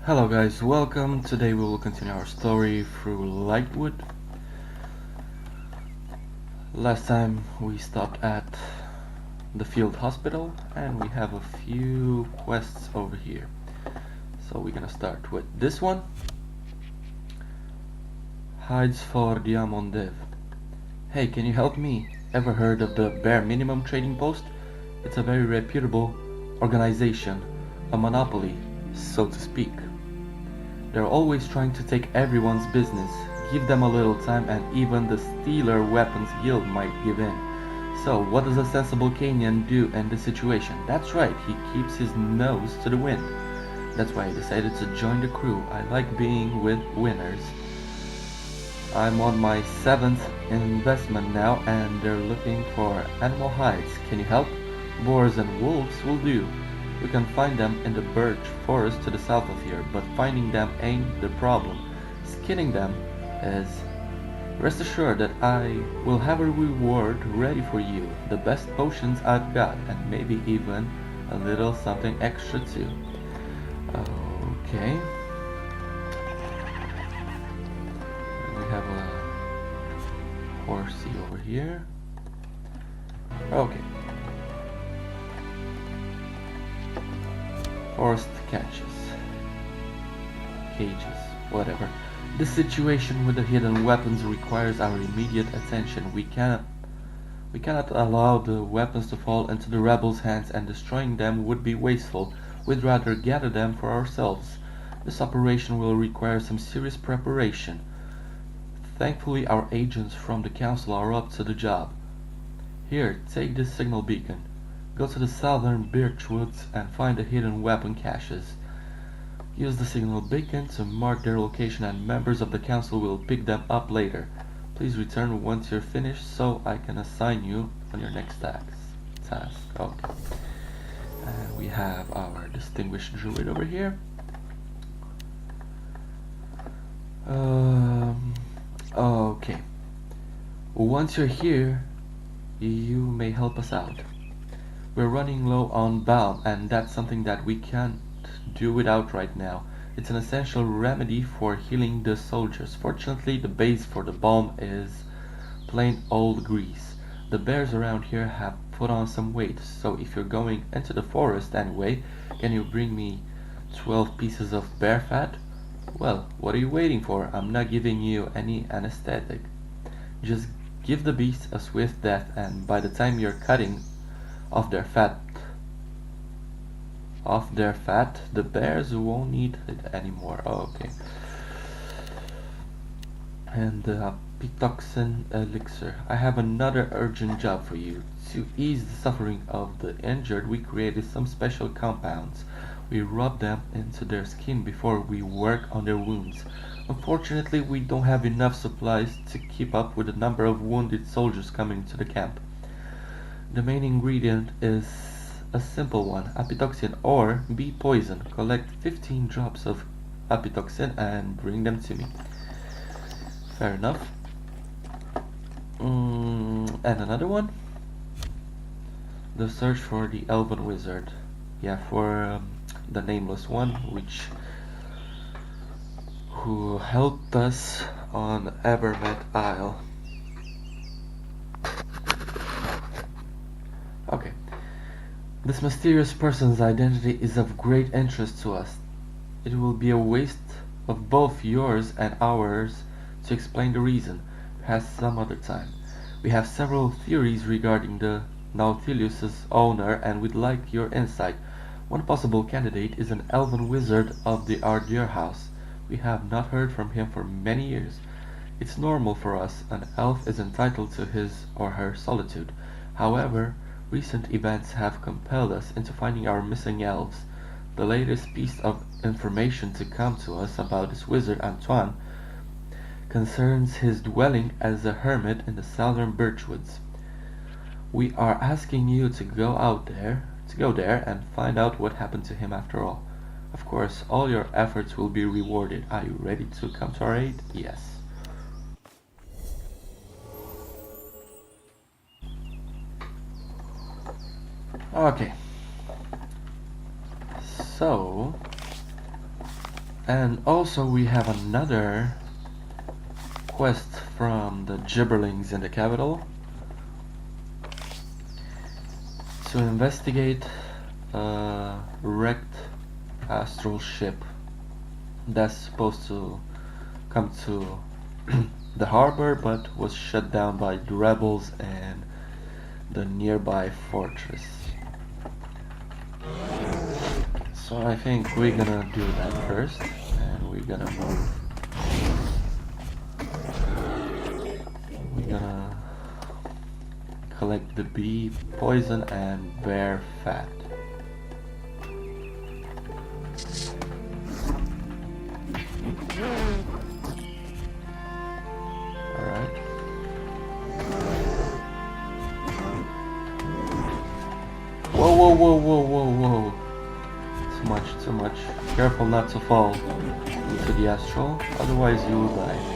Hello guys, welcome. Today we will continue our story through Lightwood. Last time we stopped at the field hospital and we have a few quests over here. So we're gonna start with this one. Hides for Diamondev. Hey, can you help me? Ever heard of the Bare Minimum Trading Post? It's a very reputable organization, a monopoly, so to speak. They're always trying to take everyone's business. Give them a little time and even the Stealer Weapons Guild might give in. So what does a sensible Kenyan do in this situation? That's right, he keeps his nose to the wind. That's why I decided to join the crew. I like being with winners. I'm on my 7th investment now and they're looking for animal hides. Can you help? Boars and wolves will do. We can find them in the birch forest to the south of here, but finding them ain't the problem. Skinning them is. Rest assured that I will have a reward ready for you. The best potions I've got, and maybe even a little something extra too. Okay. We have a horsey over here. Okay. Forced cages, whatever. The situation with the hidden weapons requires our immediate attention. We cannot allow the weapons to fall into the rebels' hands, and destroying them would be wasteful. We'd rather gather them for ourselves. This operation will require some serious preparation. Thankfully, our agents from the council are up to the job. Here, take this signal beacon. Go to the southern birch woods and find the hidden weapon caches. Use the signal beacon to mark their location and members of the council will pick them up later. Please return once you're finished so I can assign you on your next task. Okay. And we have our distinguished druid over here. Okay. Once you're here, you may help us out. We're running low on balm, and that's something that we can't do without right now. It's an essential remedy for healing the soldiers. Fortunately, the base for the balm is plain old grease. The bears around here have put on some weight, so if you're going into the forest anyway, can you bring me 12 pieces of bear fat? Well, what are you waiting for? I'm not giving you any anesthetic. Just give the beast a swift death, and by the time you're cutting off their fat, the bears won't need it anymore. Okay. And the pitoxin elixir. I have another urgent job for you. To ease the suffering of the injured, we created some special compounds. We rub them into their skin before we work on their wounds. Unfortunately, we don't have enough supplies to keep up with the number of wounded soldiers coming to the camp. The main ingredient is a simple one, apitoxin or bee poison. Collect 15 drops of apitoxin and bring them to me. Fair enough. And another one? The search for the elven wizard. Yeah, for the nameless one, who helped us on Evermet Isle. Okay. This mysterious person's identity is of great interest to us. It will be a waste of both yours and ours to explain the reason, perhaps some other time. We have several theories regarding the Nautilus's owner and we'd like your insight. One possible candidate is an elven wizard of the Ardir house. We have not heard from him for many years. It's normal for us, an elf is entitled to his or her solitude. However, recent events have compelled us into finding our missing elves. The latest piece of information to come to us about this wizard Antoine concerns his dwelling as a hermit in the southern birchwoods. We are asking you to go there and find out what happened to him after all. Of course, all your efforts will be rewarded. Are you ready to come to our aid? Yes. Okay. So And also we have another quest from the gibberlings in the capital to investigate a wrecked astral ship that's supposed to come to the harbor but was shut down by the rebels and the nearby fortress. So I think we're gonna do that first, and we're gonna move. We're gonna collect the bee poison and bear fat. Alright. Whoa, whoa, whoa, whoa, whoa, whoa. Too much, too much. Careful not to fall into the astral, otherwise you will die.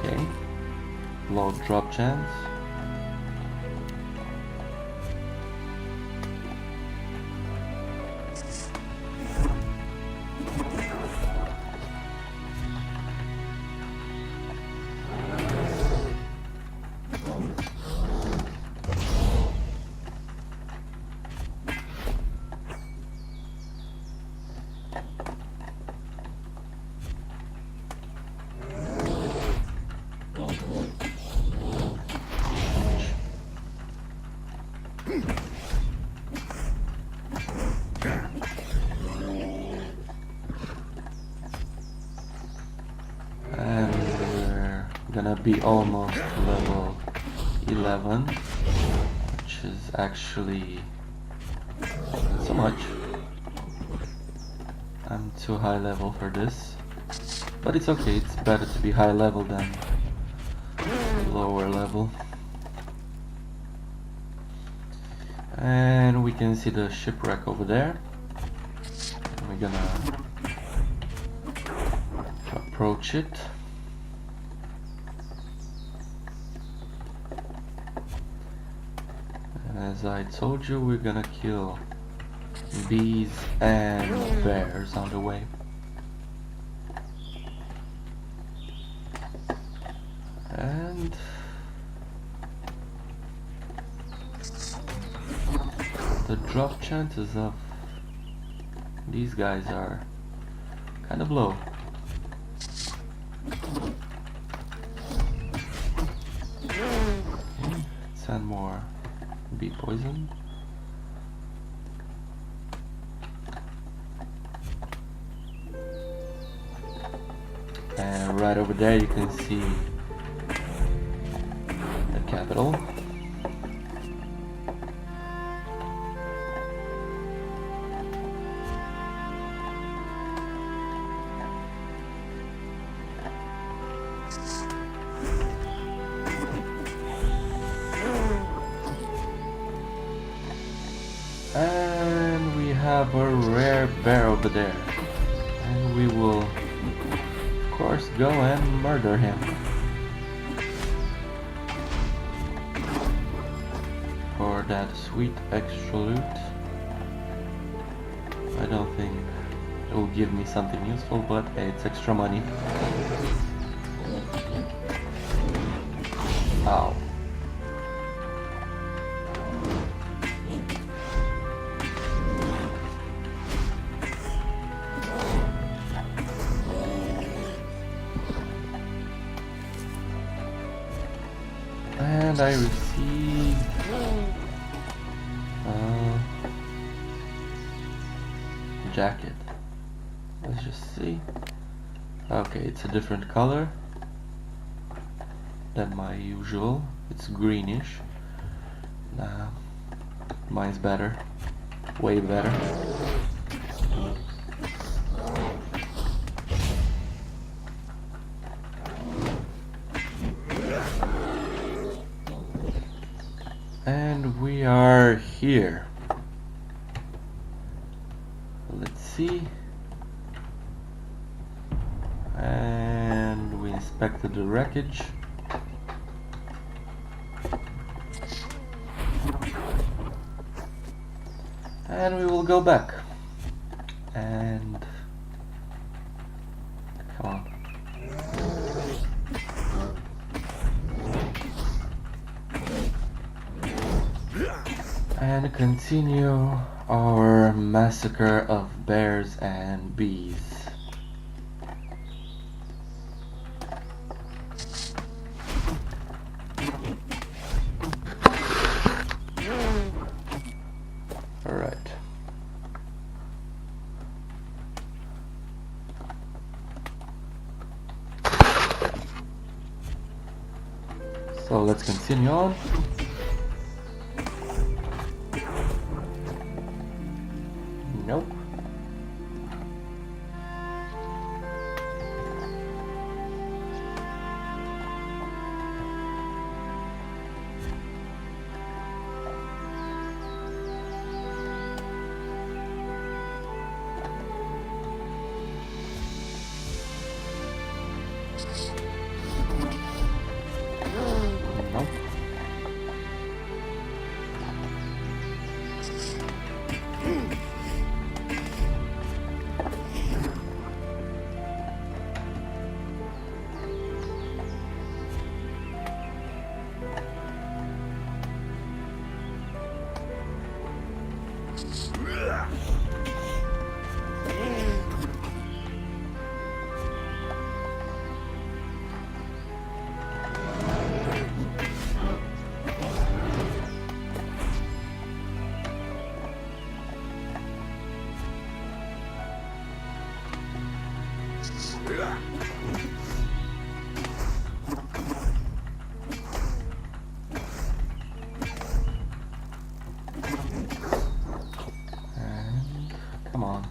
Okay, low drop chance. And we're gonna be almost level 11, which is actually not so much. I'm too high level for this, but it's okay, it's better to be high level than lower level. And we can see the shipwreck over there. And we're gonna approach it. And as I told you, we're gonna kill bees and bears on the way. And the drop chances of these guys are kind of low. Okay, send more bee poison. And right over there you can see the capital. And we have a rare bear over there, and we will of course go and murder him for that sweet extra loot. I don't think it will give me something useful, but it's extra money. Ow. And I received jacket. Let's just see. Okay, it's a different color than my usual. It's greenish. Mine's better. Way better. And we are here. Let's see. And we inspected the wreckage. And we will go back. And come on. And continue our massacre of bears and bees. Alright. So let's continue on. Nope. Nope. And come on.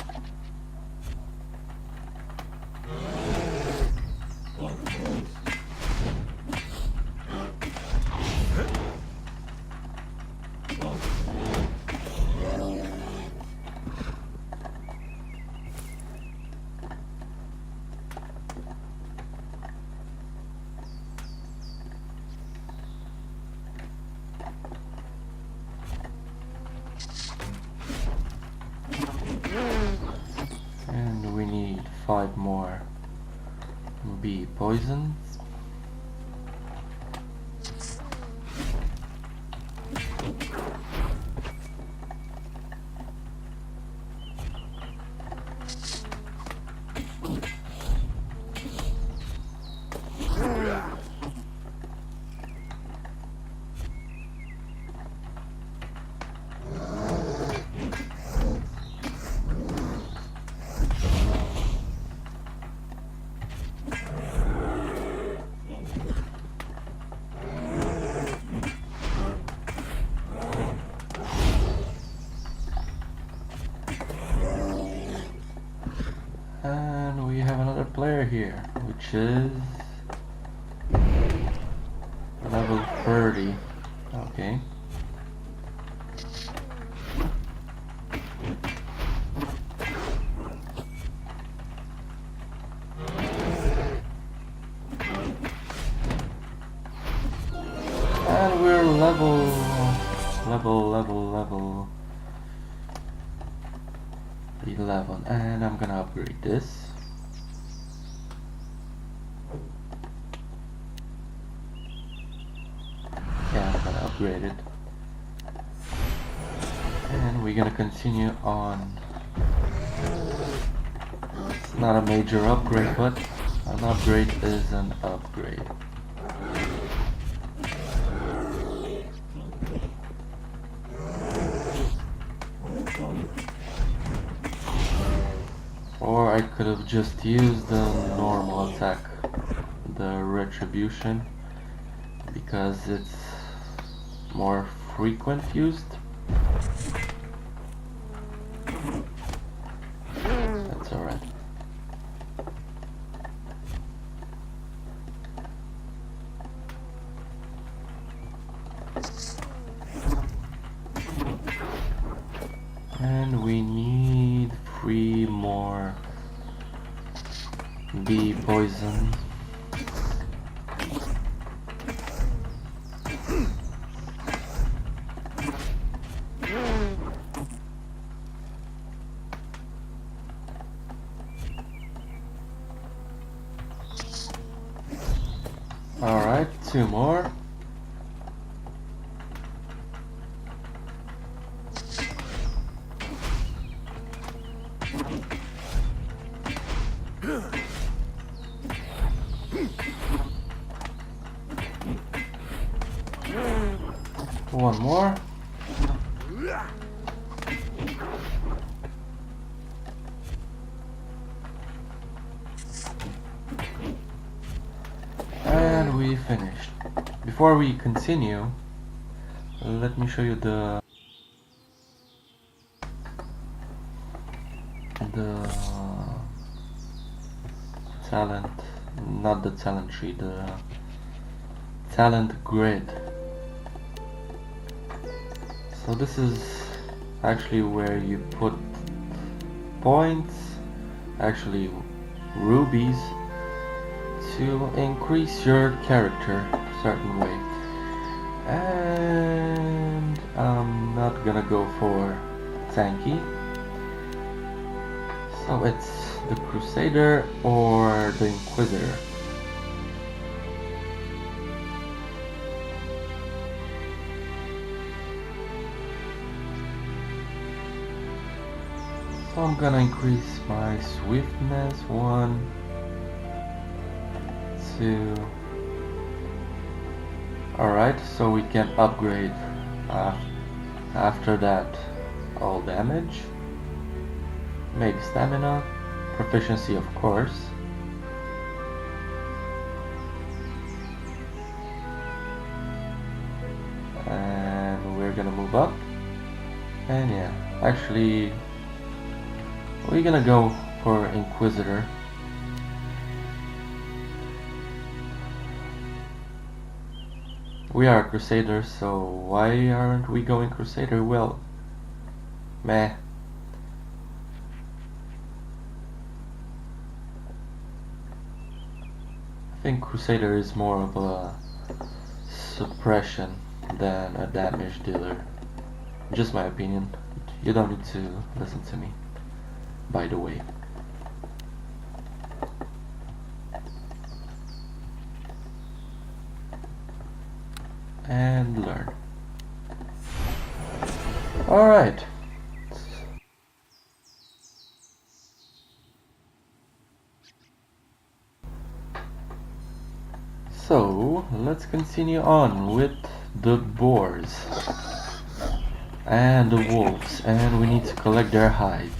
And we need 5 more bee poisons. And we have another player here, which is level 30. Okay. And we're level 11, and I'm gonna upgrade this. Yeah, I'm gonna upgrade it. And we're gonna continue on. It's not a major upgrade, but an upgrade is an upgrade. Or I could have just used the normal attack, the retribution, because it's more frequent used. That's alright. And we need 3 more bee poison. Alright, 2 more. One more. And we finished. Before we continue, let me show you the talent, not the talent tree, the talent grid. So this is actually where you put points, actually rubies, to increase your character a certain way. And I'm not gonna go for tanky, so it's the Crusader or the Inquisitor. So I'm gonna increase my swiftness 1, 2. Alright, so we can upgrade after that all damage, maybe stamina, proficiency of course. And we're gonna move up. And yeah, actually we're gonna go for Inquisitor. We are Crusaders, so why aren't we going Crusader? Well, meh. I think Crusader is more of a suppression than a damage dealer. Just my opinion. You don't need to listen to me, by the way. And learn. Alright. So, let's continue on with the boars and the wolves, and we need to collect their hides.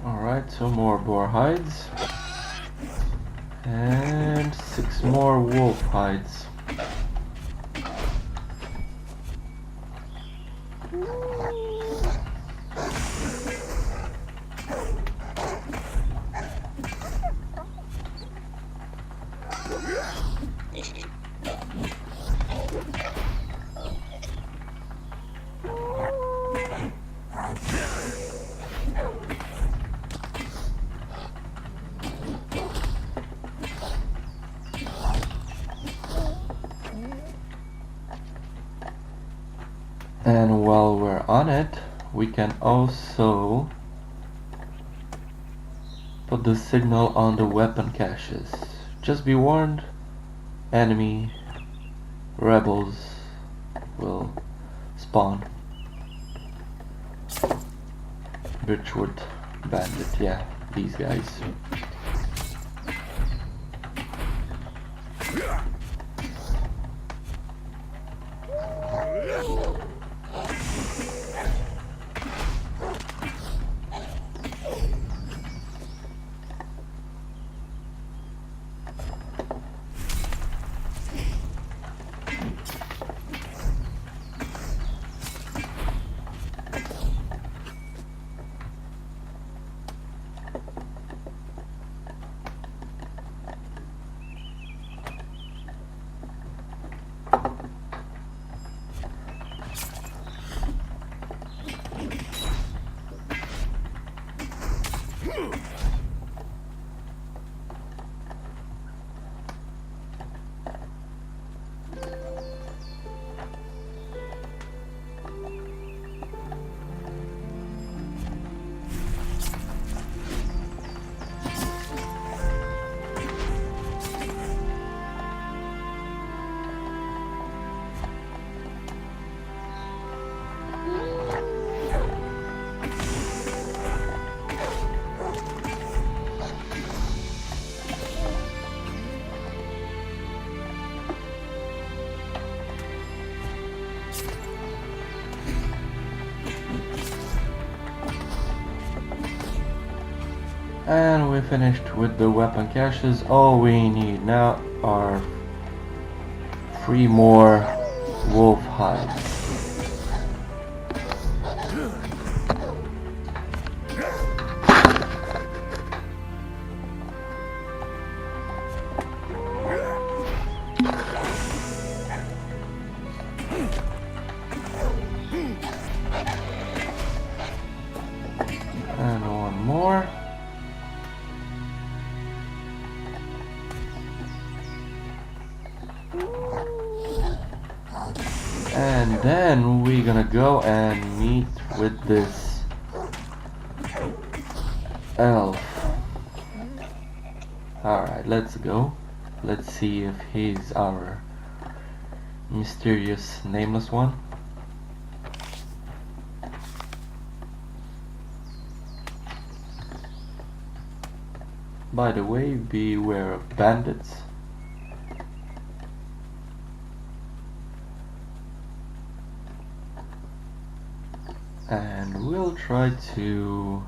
Alright, 2 more boar hides and 6 more wolf hides. And while we're on it, we can also put the signal on the weapon caches. Just be warned, enemy rebels will spawn. Birchwood bandit, yeah, these guys. And we finished with the weapon caches. All we need now are 3 more wolf hides. And one more. And then we're gonna go and meet with this elf. Alright, let's go. Let's see if he's our mysterious nameless one. By the way, beware of bandits. And we'll try to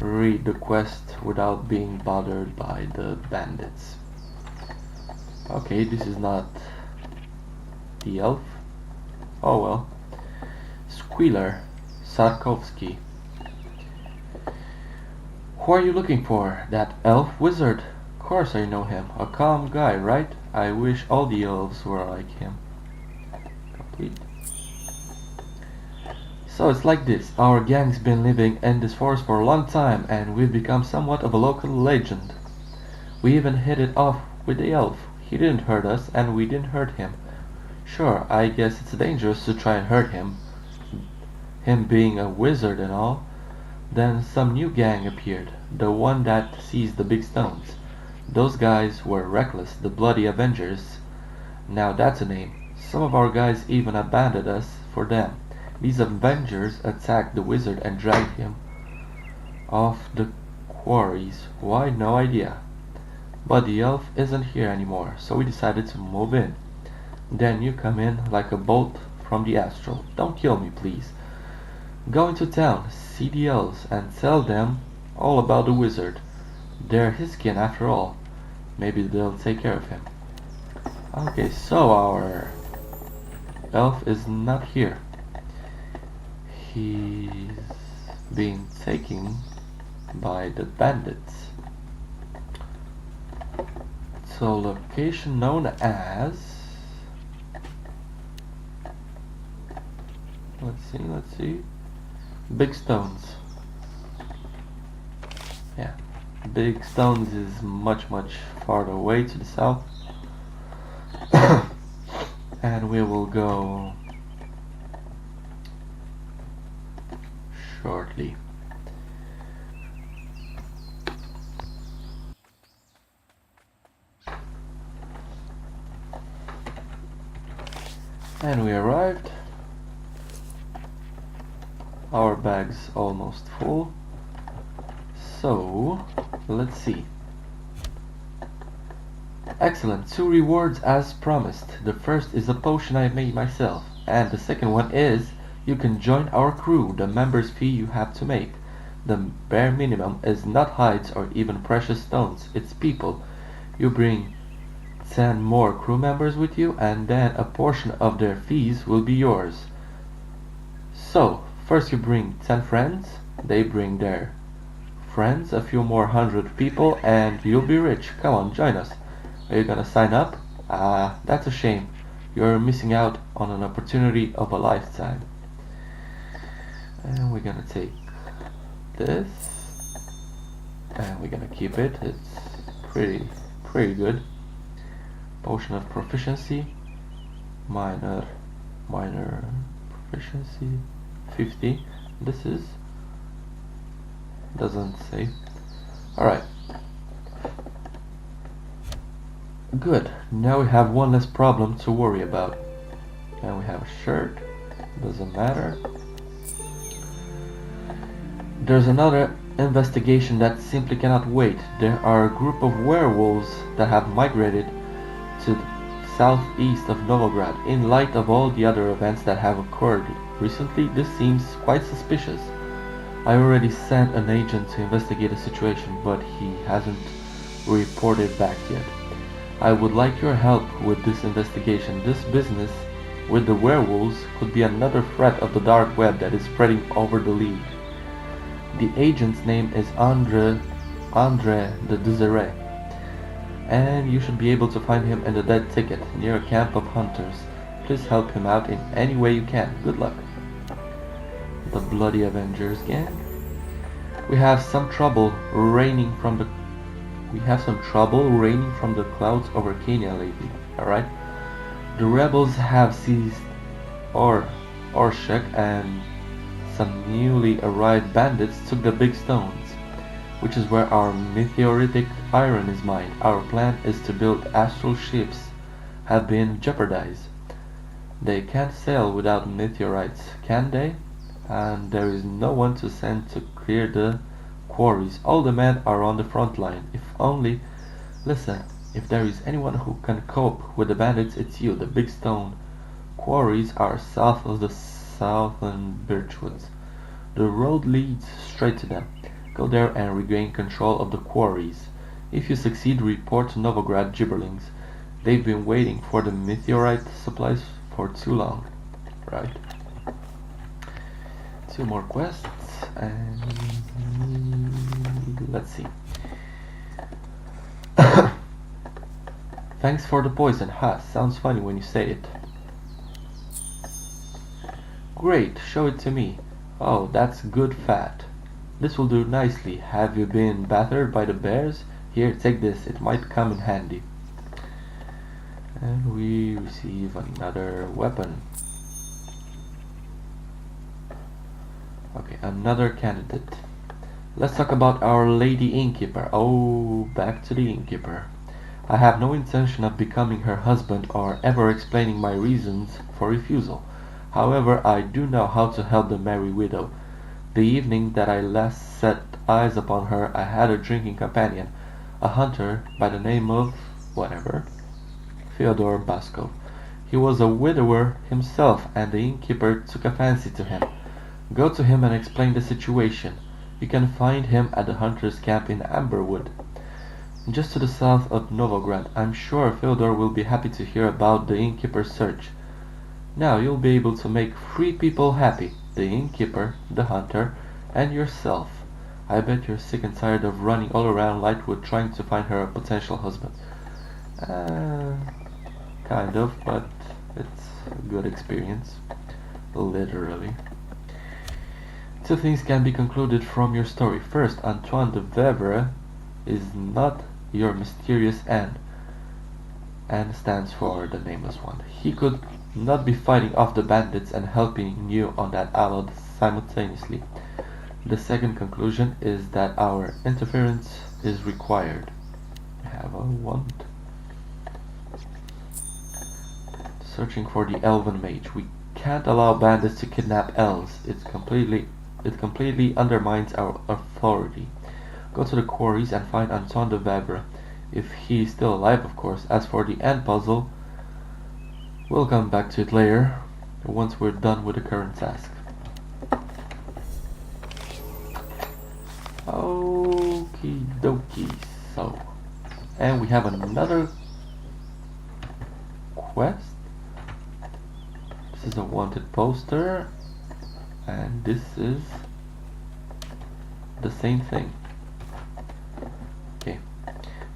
read the quest without being bothered by the bandits. Okay, this is not the elf. Oh well. Squealer Sarkovsky. Who are you looking for? That elf wizard? Of course I know him. A calm guy, right? I wish all the elves were like him. Complete. So it's like this, our gang's been living in this forest for a long time and we've become somewhat of a local legend. We even hit it off with the elf. He didn't hurt us and we didn't hurt him. Sure, I guess it's dangerous to try and hurt him. Him being a wizard and all. Then some new gang appeared, the one that seized the big stones. Those guys were Reckless, the Bloody Avengers. Now that's a name. Some of our guys even abandoned us for them. These Avengers attacked the wizard and dragged him off the quarries. Why? No idea. But the elf isn't here anymore, so we decided to move in. Then you come in like a bolt from the astral. Don't kill me, please. Go into town, see the elves, and tell them all about the wizard. They're his kin after all. Maybe they'll take care of him. Okay, so our elf is not here. He's being taken by the bandits. So location known as, let's see, Big Stones. Yeah, Big Stones is much farther away to the south. And we will go shortly. And we arrived. Our bag's almost full. So, let's see. Excellent, 2 rewards as promised. The first is a potion I made myself, and the second one is you can join our crew. The member's fee you have to make. The bare minimum is not hides or even precious stones, it's people. You bring 10 more crew members with you, and then a portion of their fees will be yours. So, first you bring 10 friends, they bring their friends, a few more 100 people, and you'll be rich. Come on, join us. Are you gonna sign up? Ah, that's a shame. You're missing out on an opportunity of a lifetime. And we're gonna take this, and we're gonna keep it. It's pretty good. Potion of proficiency, minor proficiency, 50. This is doesn't say. All right. Good, now we have one less problem to worry about. And we have a shirt, doesn't matter. There's another investigation that simply cannot wait. There are a group of werewolves that have migrated to the southeast of Novograd. In light of all the other events that have occurred recently, this seems quite suspicious. I already sent an agent to investigate the situation, but he hasn't reported back yet. I would like your help with this investigation. This business with the werewolves could be another threat of the dark web that is spreading over the league. The agent's name is Andre de Desiree, and you should be able to find him in the Dead Ticket near a camp of hunters. Please help him out in any way you can. Good luck. The Bloody Avengers gang. We have some trouble raining from the clouds over Kenya lately. Alright? The rebels have seized Orshek, and some newly arrived bandits took the big stones, which is where our meteoritic iron is mined. Our plan is to build astral ships have been jeopardized. They can't sail without meteorites, can they? And there is no one to send to clear the quarries. All the men are on the front line. Listen, if there is anyone who can cope with the bandits, it's you. The big stone quarries are south of the southern birchwoods. The road leads straight to them. Go there and regain control of the quarries. If you succeed, report to Novograd Gibberlings. They've been waiting for the meteorite supplies for too long. Right. 2 more quests, and let's see. Thanks for the poison. Ha, sounds funny when you say it. Great, show it to me. Oh, that's good fat. This will do nicely. Have you been battered by the bears? Here, take this. It might come in handy. And we receive another weapon. Okay, another candidate. Let's talk about our lady innkeeper. Oh, back to the innkeeper. I have no intention of becoming her husband or ever explaining my reasons for refusal. However, I do know how to help the merry widow. The evening that I last set eyes upon her, I had a drinking companion, a hunter by the name of whatever, Fyodor Baskov. He was a widower himself, and the innkeeper took a fancy to him. Go to him and explain the situation. You can find him at the hunter's camp in Amberwood, just to the south of Novograd. I'm sure Fyodor will be happy to hear about the innkeeper's search. Now you'll be able to make 3 people happy: the innkeeper, the hunter, and yourself. I bet you're sick and tired of running all around Lightwood trying to find her a potential husband. Kind of, but it's a good experience. Literally. 2 things can be concluded from your story. First, Antoine de Vevre is not your mysterious Anne. Anne stands for the nameless one. He could not be fighting off the bandits and helping you on that Allod simultaneously. The second conclusion is that our interference is required. We have a wand. Searching for the elven mage. We can't allow bandits to kidnap elves. It completely undermines our authority. Go to the quarries and find Antoine de Vabre. If he is still alive, of course. As for the end puzzle, we'll come back to it later, once we're done with the current task. Okie dokie. So, and we have another quest. This is a wanted poster, and this is the same thing. Okay.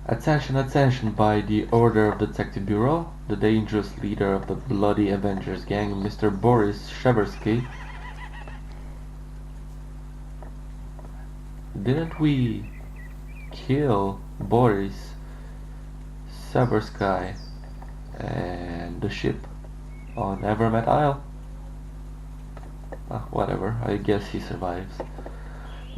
Attention, attention, by the order of the Detective Bureau, the dangerous leader of the Bloody Avengers gang, Mr. Boris Sheversky. Didn't we kill Boris Sheversky and the ship on Evermet Isle? Whatever, I guess he survives.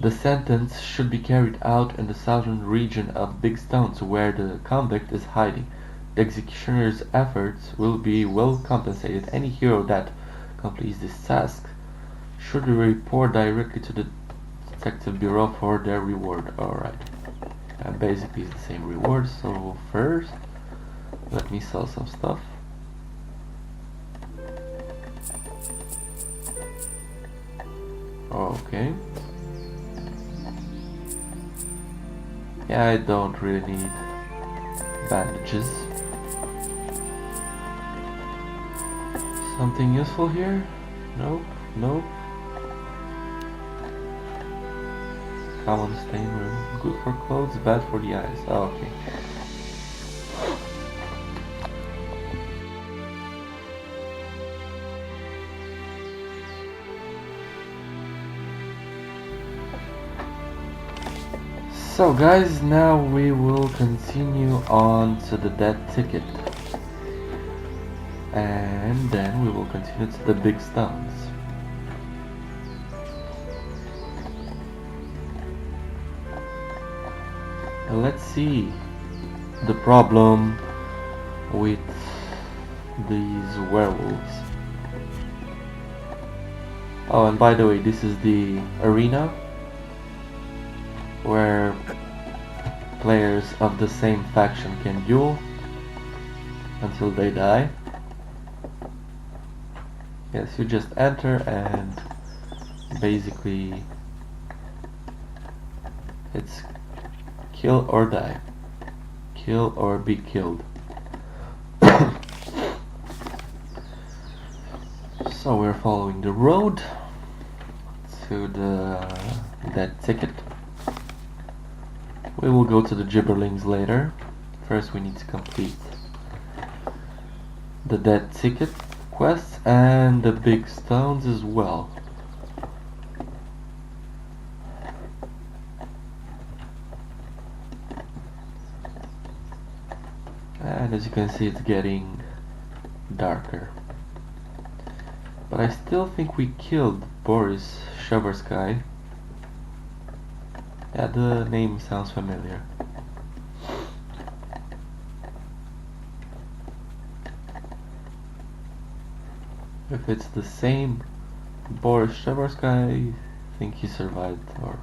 The sentence should be carried out in the southern region of Big Stones, where the convict is hiding. The executioner's efforts will be well compensated. Any hero that completes this task should report directly to the Detective Bureau for their reward. Alright. And basically it's the same reward, so first let me sell some stuff. Okay. Yeah, I don't really need bandages. Something useful here? Nope, nope. Common stain room. Good for clothes, bad for the eyes. Oh, okay. So guys, now we will continue on to the dead ticket. And then we will continue to the big stones. Let's see the problem with these werewolves. Oh, and by the way, this is the arena where players of the same faction can duel until they die. Yes, you just enter and basically it's kill or die. Kill or be killed. So we're following the road to the dead ticket. We will go to the gibberlings later. First we need to complete the dead ticket quests and the big stones as well. And as you can see, it's getting darker. But I still think we killed Boris Sheversky. Yeah, the name sounds familiar. If it's the same Boris Sheversky, I think he survived or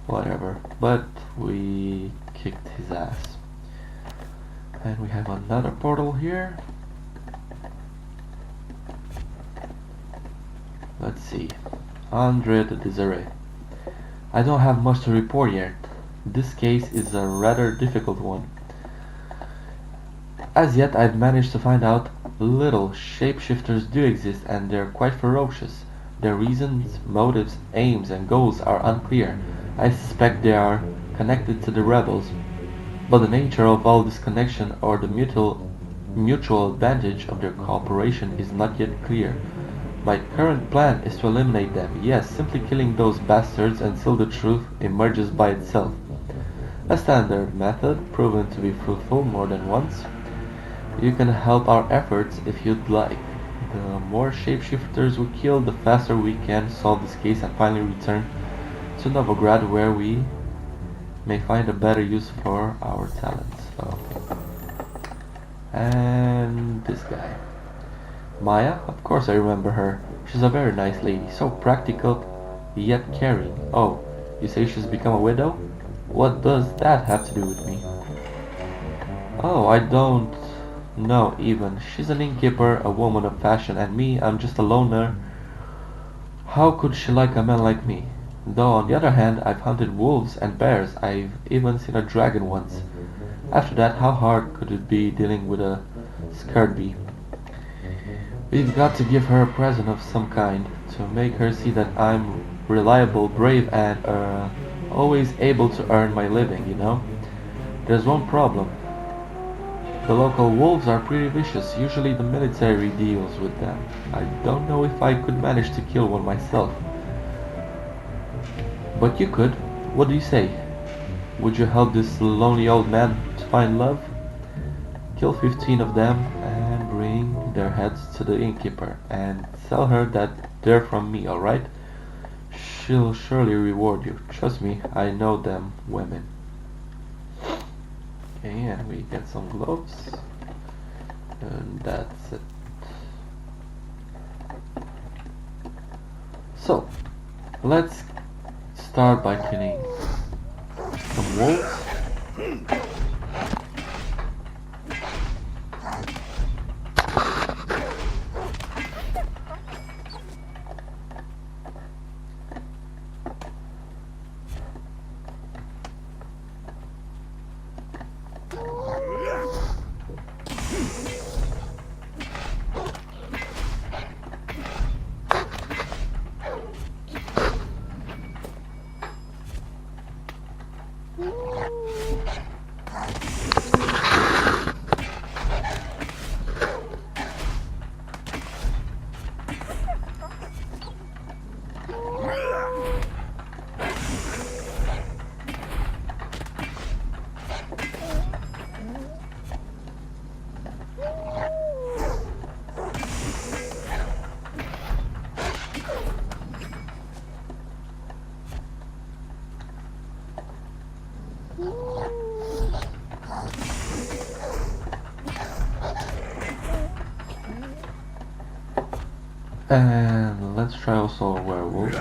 whatever. But we kicked his ass. And we have another portal here. Let's see. Andre de Desiree. I don't have much to report yet. This case is a rather difficult one. As yet, I've managed to find out little. Shapeshifters do exist and they're quite ferocious. Their reasons, motives, aims and goals are unclear. I suspect they are connected to the rebels, but the nature of all this connection or the mutual advantage of their cooperation is not yet clear. My current plan is to eliminate them. Yes, simply killing those bastards until the truth emerges by itself. A standard method, proven to be fruitful more than once. You can help our efforts if you'd like. The more shapeshifters we kill, the faster we can solve this case and finally return to Novigrad, where we may find a better use for our talents. So, and this guy, Maya, of course I remember her. She's a very nice lady, so practical yet caring. Oh, you say she's become a widow? What does that have to do with me? Oh, I don't know even. She's an innkeeper, a woman of fashion, and me, I'm just a loner. How could she like a man like me? Though on the other hand, I've hunted wolves and bears. I've even seen a dragon once. After that, how hard could it be dealing with a Skirby? We've got to give her a present of some kind to make her see that I'm reliable, brave, and always able to earn my living, you know? There's one problem. The local wolves are pretty vicious. Usually the military deals with them. I don't know if I could manage to kill one myself. But you could. What do you say? Would you help this lonely old man to find love? Kill 15 of them and bring their heads to the innkeeper and tell her that they're from me, alright? She'll surely reward you. Trust me, I know them women. Okay, and we get some gloves. And that's it. So, let's start by killing some wolves. And let's try also a werewolf.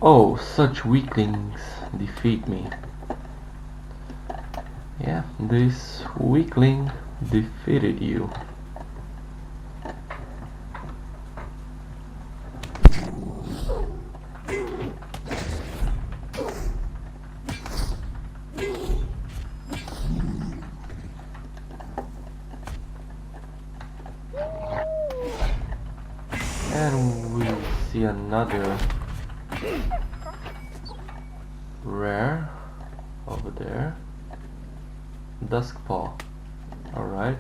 Oh, such weaklings defeat me. Yeah, this weakling defeated you. And we see another rare over there. Duskpaw. Alright.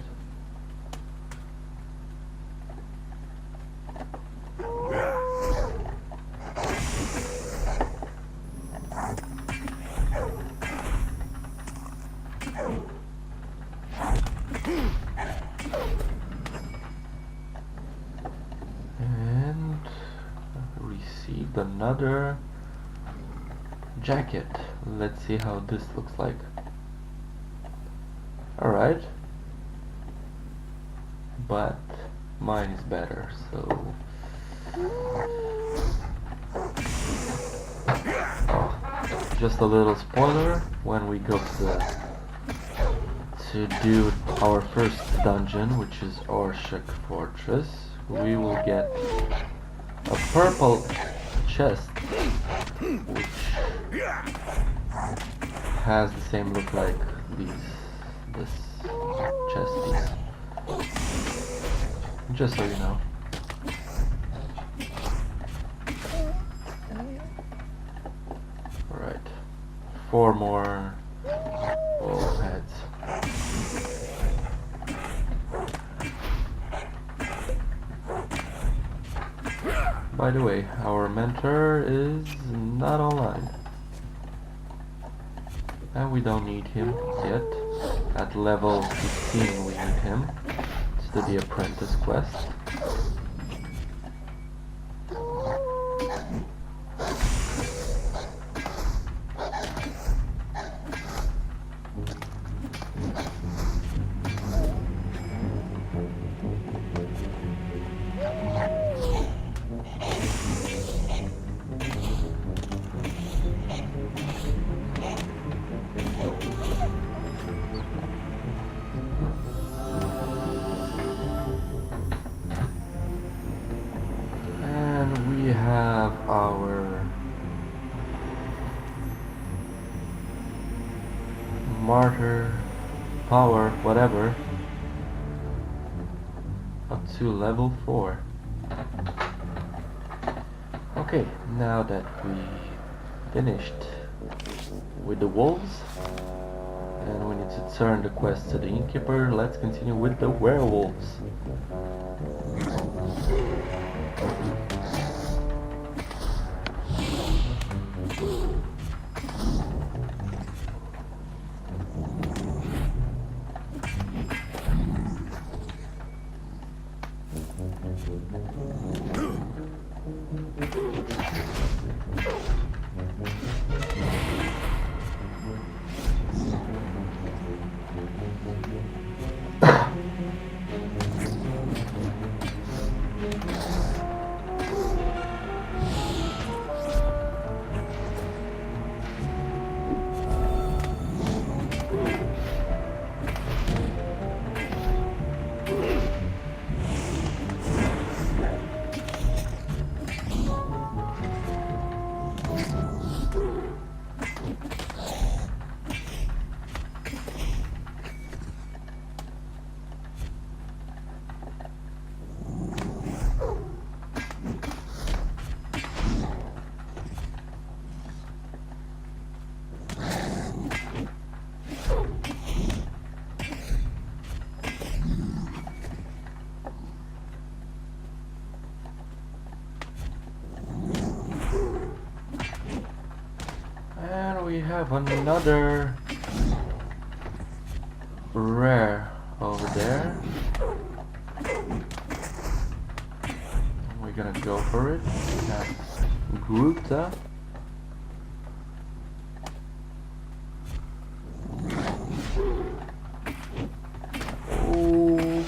And received another jacket. Let's see how this looks like. Alright. But mine is better, so oh, just a little spoiler, when we go to do our first dungeon, which is Orshak Fortress, we will get a purple chest which has the same look like this chest piece. Just so you know. Alright. 4 more wolf heads. By the way, our mentor is not online. And we don't need him yet. At level 15 we need him. It's the apprentice quest. We have our martyr power, whatever, up to level 4. Okay, now that we finished with the wolves and we need to turn the quest to the innkeeper, let's continue with the werewolves. We have another rare over there. We're gonna go for it. That's Gruta.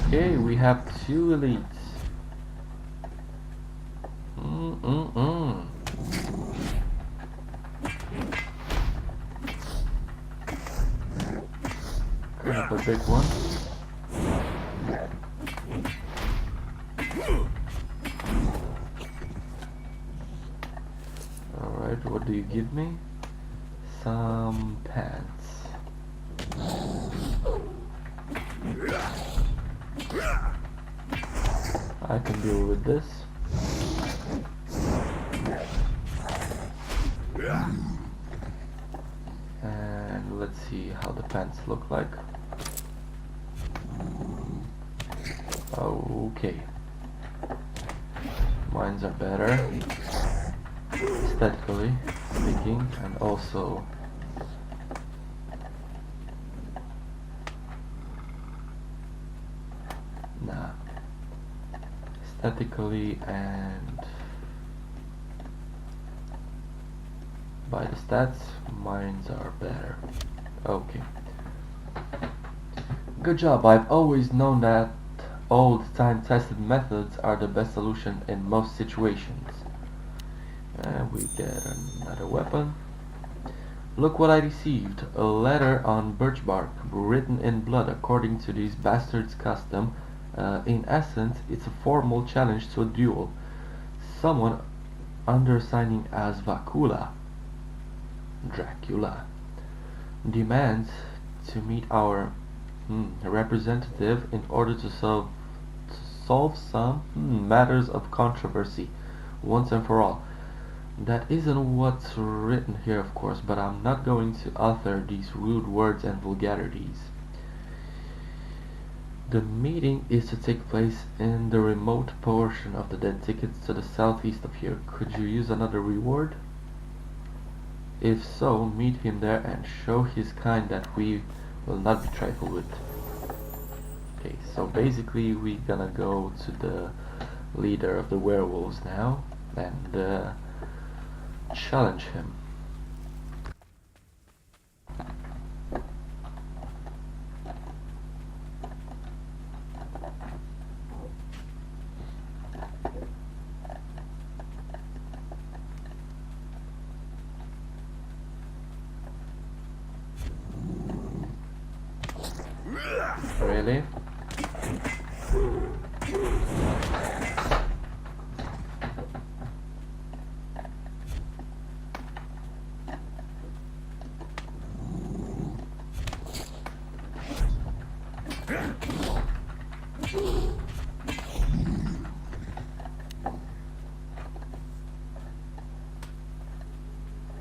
Okay, we have 2 elites. A big one. Alright, what do you give me? Some pants. I can deal with this. And let's see how the pants look like. Okay. Mines are better, aesthetically speaking, and also aesthetically and by the stats, mines are better. Okay. Good job. I've always known that old time-tested methods are the best solution in most situations. And we get another weapon. Look what I received. A letter on birch bark, written in blood according to these bastards' custom. In essence, it's a formal challenge to a duel. Someone undersigning as Vakula, Dracula, demands to meet our representative in order to solve some matters of controversy once and for all. That isn't what's written here, of course, but I'm not going to utter these rude words and vulgarities. The meeting is to take place in the remote portion of the dead tickets to the southeast of here. Could you use another reward? If so, meet him there and show his kind that we will not be trifled with. Okay, so basically we're gonna go to the leader of the werewolves now and challenge him. Really?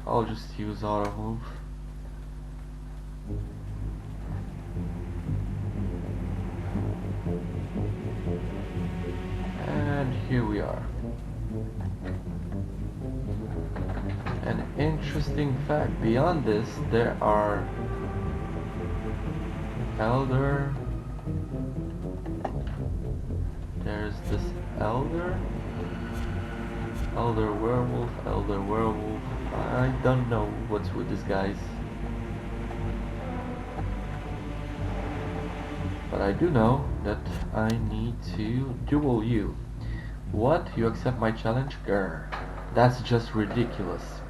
I'll just use auto move. And here we are. An interesting fact, beyond this there are there's this elder werewolf. I don't know what's with these guys, but I do know that I need to duel you. What? You accept my challenge? Grr. That's just ridiculous.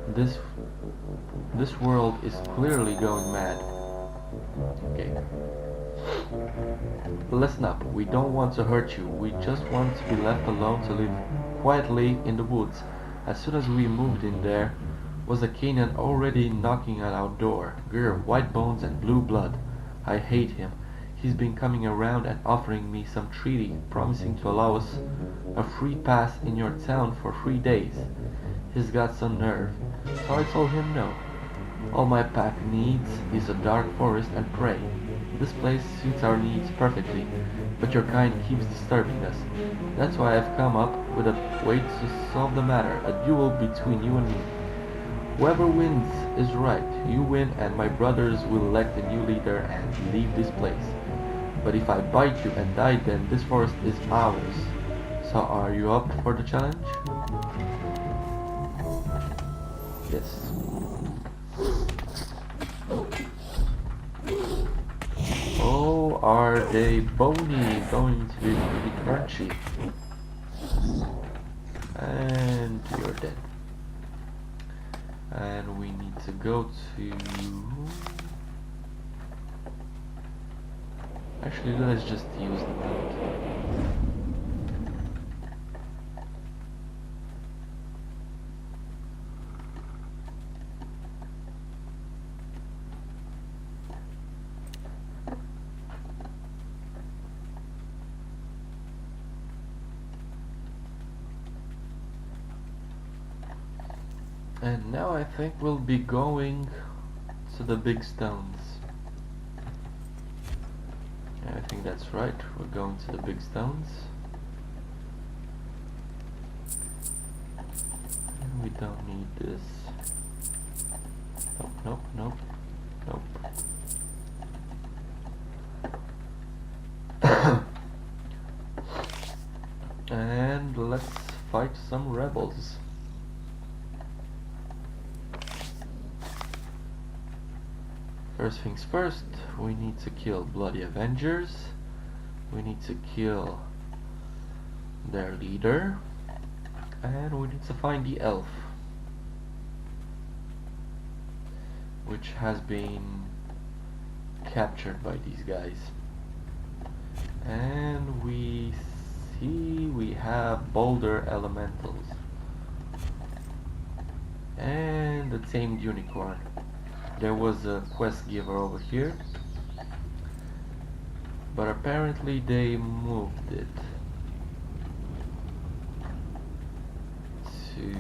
This world is clearly going mad. Okay. Listen up, we don't want to hurt you, we just want to be left alone to live quietly in the woods. As soon as we moved in there was a Canaan already knocking at our door. Grr, white bones and blue blood. I hate him. He's been coming around and offering me some treaty, promising to allow us a free pass in your town for 3 days. He's got some nerve, so I told him no. All my pack needs is a dark forest and prey. This place suits our needs perfectly, but your kind keeps disturbing us. That's why I've come up with a way to solve the matter, a duel between you and me. Whoever wins is right. You win and my brothers will elect a new leader and leave this place. But if I bite you and die, then this forest is ours. So are you up for the challenge? Yes. Oh, are they bony? Going to be pretty crunchy. And you're dead. And we need to go to... Actually, let's just use the mount. And now I think we'll be going to the big stones. Yeah, I think that's right. We're going to the big stones. And we don't need this. Nope, nope, nope, nope. And let's fight some rebels. First things first, we need to kill Bloody Avengers. We need to kill their leader. And we need to find the elf, which has been captured by these guys. And we see we have boulder elementals. And the tamed unicorn. There was a quest giver over here, but apparently they moved it to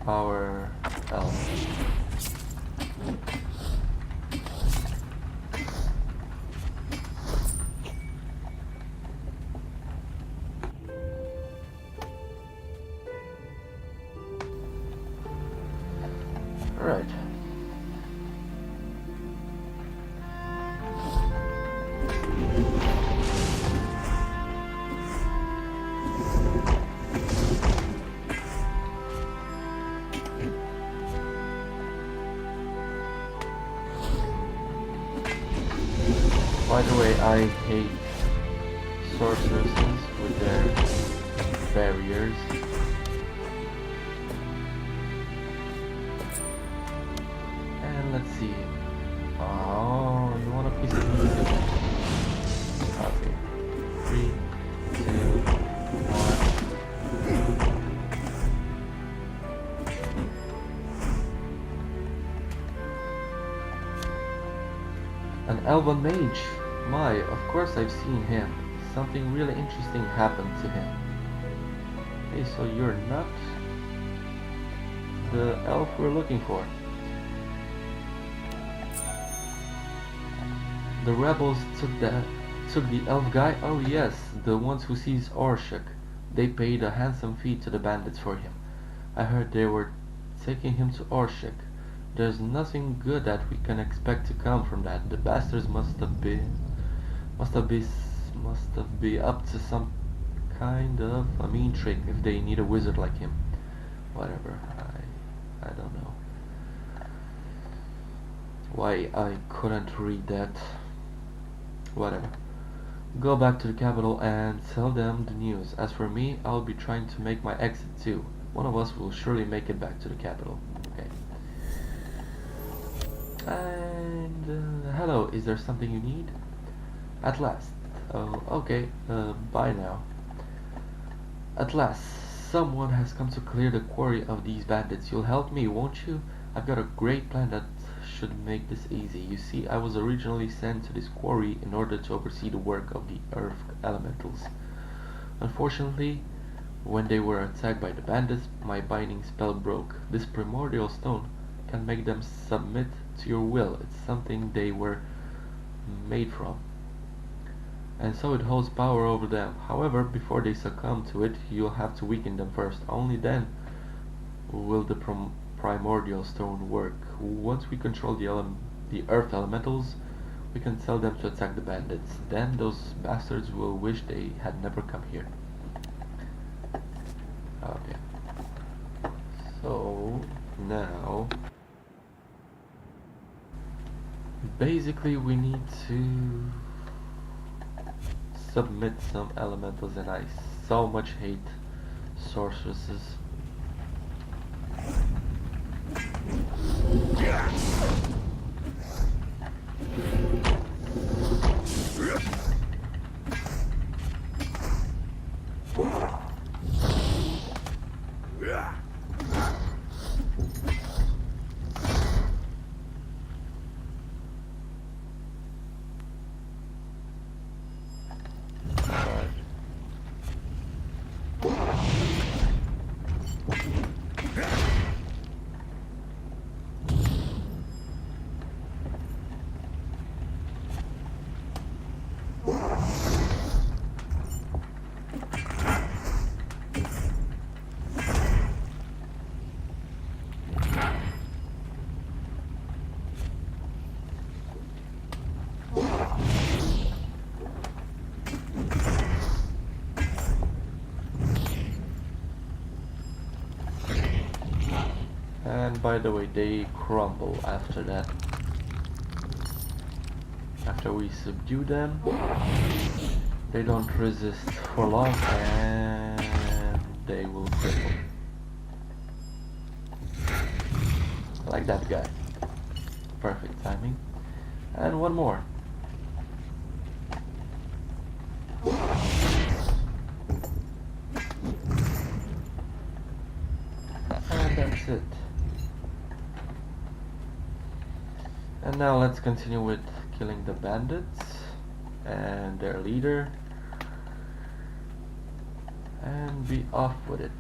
our elf. Alright, By the way, I hate sorceresses with their barriers. And let's see. Oh, you want a piece of meat? Okay. 3, 2, 1. An elven mage. My, of course I've seen him. Something really interesting happened to him. Hey, so you're not the elf we're looking for. The rebels took the elf guy? Oh yes, the ones who seized Orshuk. They paid a handsome fee to the bandits for him. I heard they were taking him to Orshuk. There's nothing good that we can expect to come from that. The bastards must have been up to some kind of a mean trick if they need a wizard like him. Whatever. I don't know why I couldn't read that. Whatever. Go back to the capital and tell them the news. As for me, I'll be trying to make my exit too. One of us will surely make it back to the capital. Okay. And hello, is there something you need? At last. Oh, okay. Bye now. At last, someone has come to clear the quarry of these bandits. You'll help me, won't you? I've got a great plan that should make this easy. You see, I was originally sent to this quarry in order to oversee the work of the earth elementals. Unfortunately, when they were attacked by the bandits, my binding spell broke. This primordial stone can make them submit to your will. It's something they were made from, and so it holds power over them. However, before they succumb to it, you'll have to weaken them first. Only then will the primordial stone work. Once we control the earth elementals, we can tell them to attack the bandits. Then those bastards will wish they had never come here. Okay. So now basically we need to submit some elementals, and I so much hate sorceresses. And by the way, they crumble after that. After we subdue them, they don't resist for long and they will cripple. Like that guy. Perfect timing. And one more. And that's it. And now let's continue with killing the bandits and their leader and be off with it.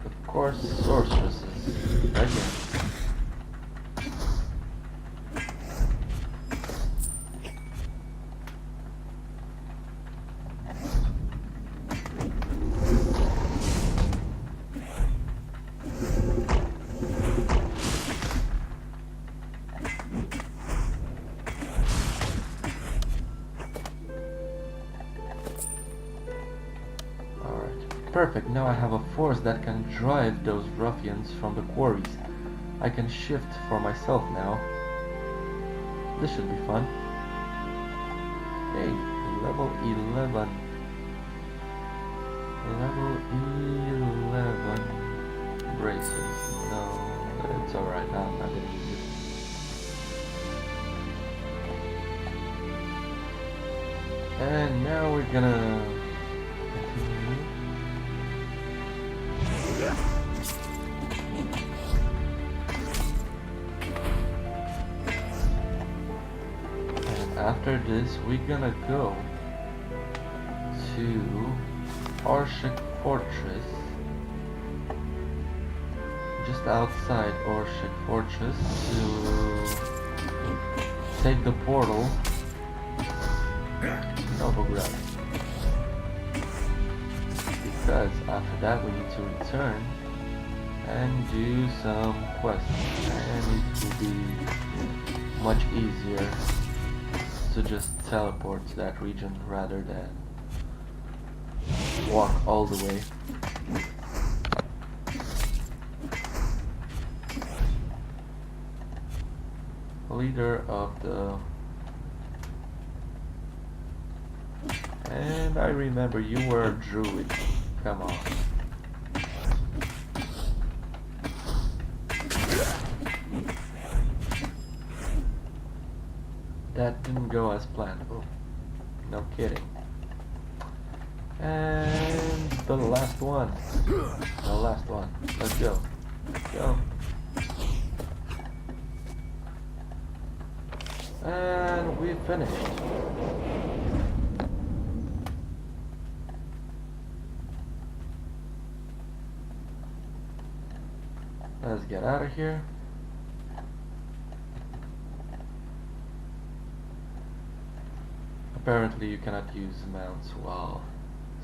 Of course, sorceresses again. Perfect, now I have a force that can drive those ruffians from the quarries. I can shift for myself now. This should be fun. Hey, level 11. Level 11 braces. No, it's alright. I'm not gonna use it. And now we're gonna continue. And after this, we're gonna go to Orshik Fortress, just outside Orshik Fortress, to take the portal to Novograd. Because after that we need to return and do some quests, and it will be much easier to just teleport to that region rather than walk all the way. Leader of the... And I remember you were a druid. Come on. That didn't go as planned. Oh, no kidding. And the last one. The last one. Let's go. Go. And we finished. Let's get out of here. Apparently you cannot use mounts while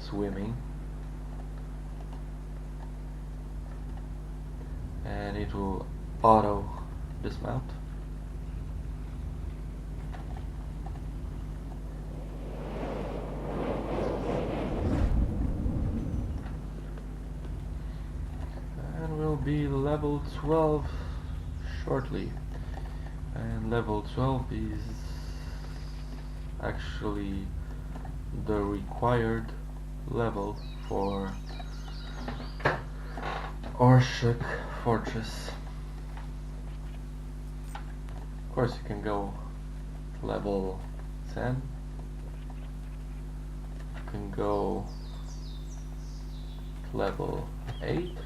swimming. And it will auto dismount. And we'll be level 12 shortly. And level 12 is actually the required level for Orshik Fortress. Of course you can go level 10, you can go level 8,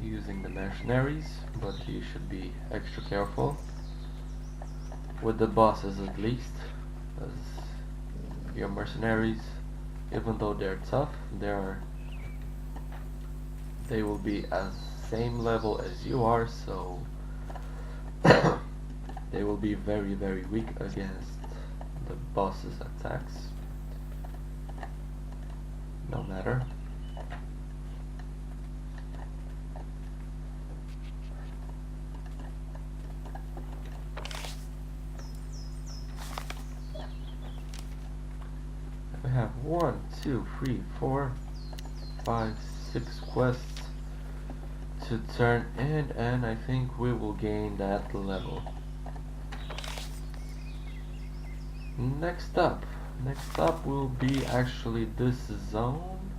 using the mercenaries, but you should be extra careful with the bosses at least, as your mercenaries, even though they're tough, they will be as same level as you are, so they will be very weak against the boss's attacks. No matter. We have 1, 2, 3, 4, 5, 6 quests to turn in, and I think we will gain that level. Next up will be actually this zone,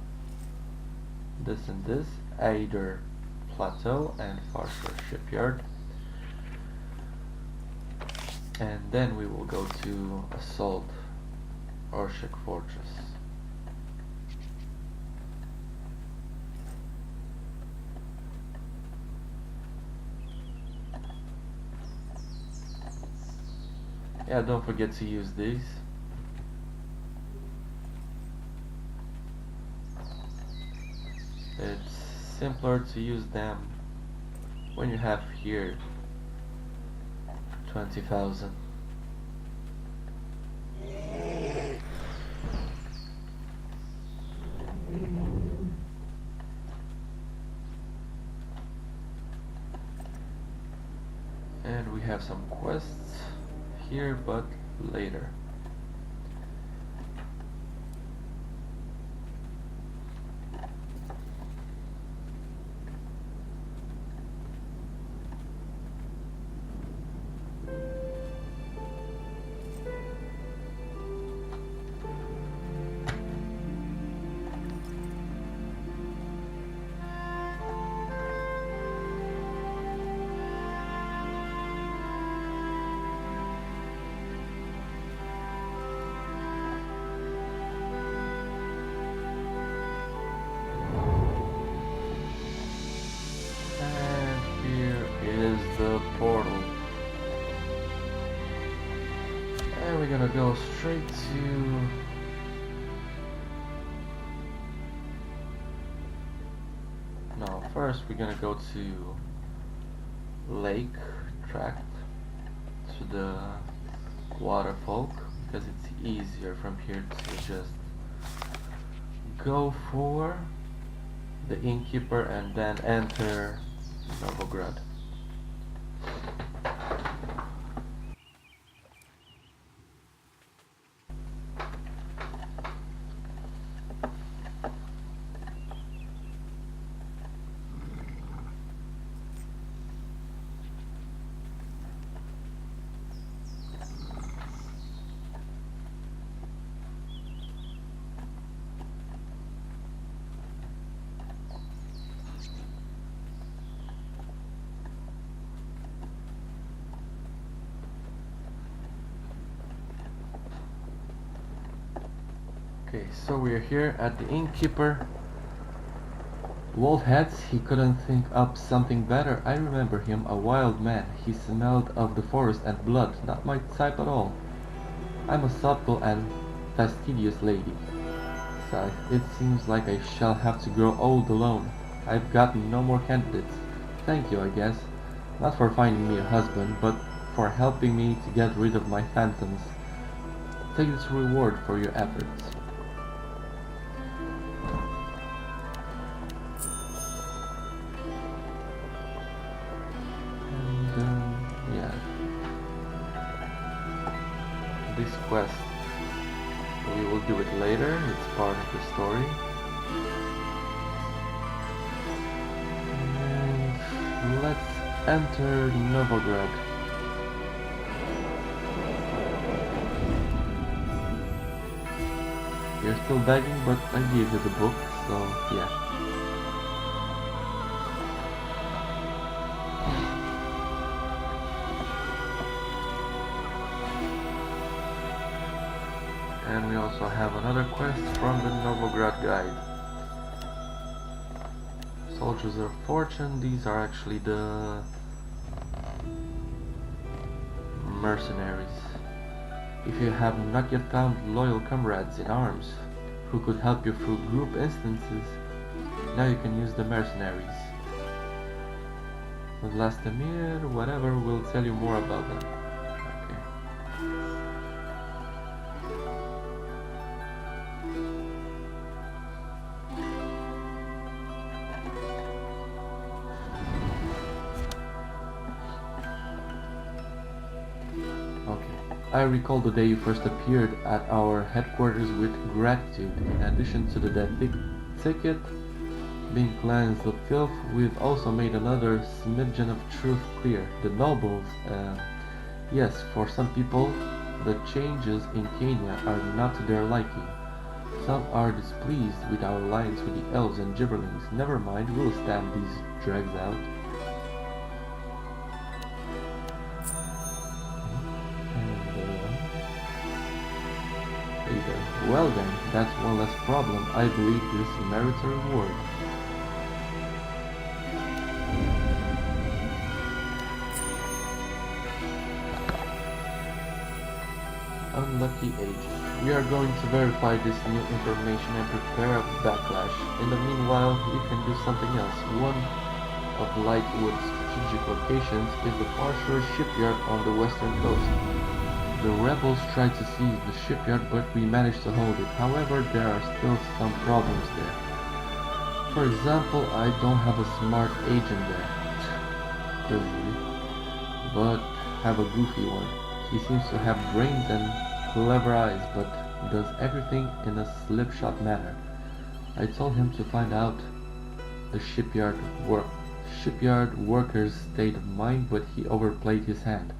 this and this, Aider Plateau and Farshore Shipyard. And then we will go to assault Orshik Fortress. Yeah, don't forget to use these. It's simpler to use them when you have here 20,000. And we have some quests here, but later. And we're gonna go straight to... No, first we're gonna go to Lake Tract, to the Waterfolk, because it's easier from here to just go for the Innkeeper and then enter Novograd. Okay, so we're here at the Innkeeper. Wolfheads, he couldn't think up something better. I remember him, a wild man. He smelled of the forest and blood, not my type at all. I'm a subtle and fastidious lady. Besides, it seems like I shall have to grow old alone. I've gotten no more candidates. Thank you, I guess. Not for finding me a husband, but for helping me to get rid of my phantoms. Take this reward for your efforts. This quest, we will do it later, it's part of the story. And let's enter Novograd. You're still begging, but I gave you the book, so yeah. And we also have another quest from the Novograd guide. Soldiers of Fortune, these are actually the mercenaries. If you have not yet found loyal comrades in arms who could help you through group instances, now you can use the mercenaries. Vlastimir, whatever, will tell you more about them. I recall the day you first appeared at our headquarters with gratitude. In addition to the death ticket being cleansed of filth, we've also made another smidgen of truth clear. The nobles, yes, for some people, the changes in Kenya are not to their liking. Some are displeased with our alliance with the elves and gibberlings. Never mind, we'll stand these dregs out. Well then, that's one less problem. I believe this merits a reward. Unlucky agent. We are going to verify this new information and prepare a backlash. In the meanwhile, you can do something else. One of Lightwood's strategic locations is the Farshore shipyard on the western coast. The rebels tried to seize the shipyard, but we managed to hold it. However, there are still some problems there. For example, I don't have a smart agent there. Really. But have a goofy one. He seems to have brains and clever eyes, but does everything in a slipshod manner. I told him to find out the shipyard worker's state of mind, but he overplayed his hand.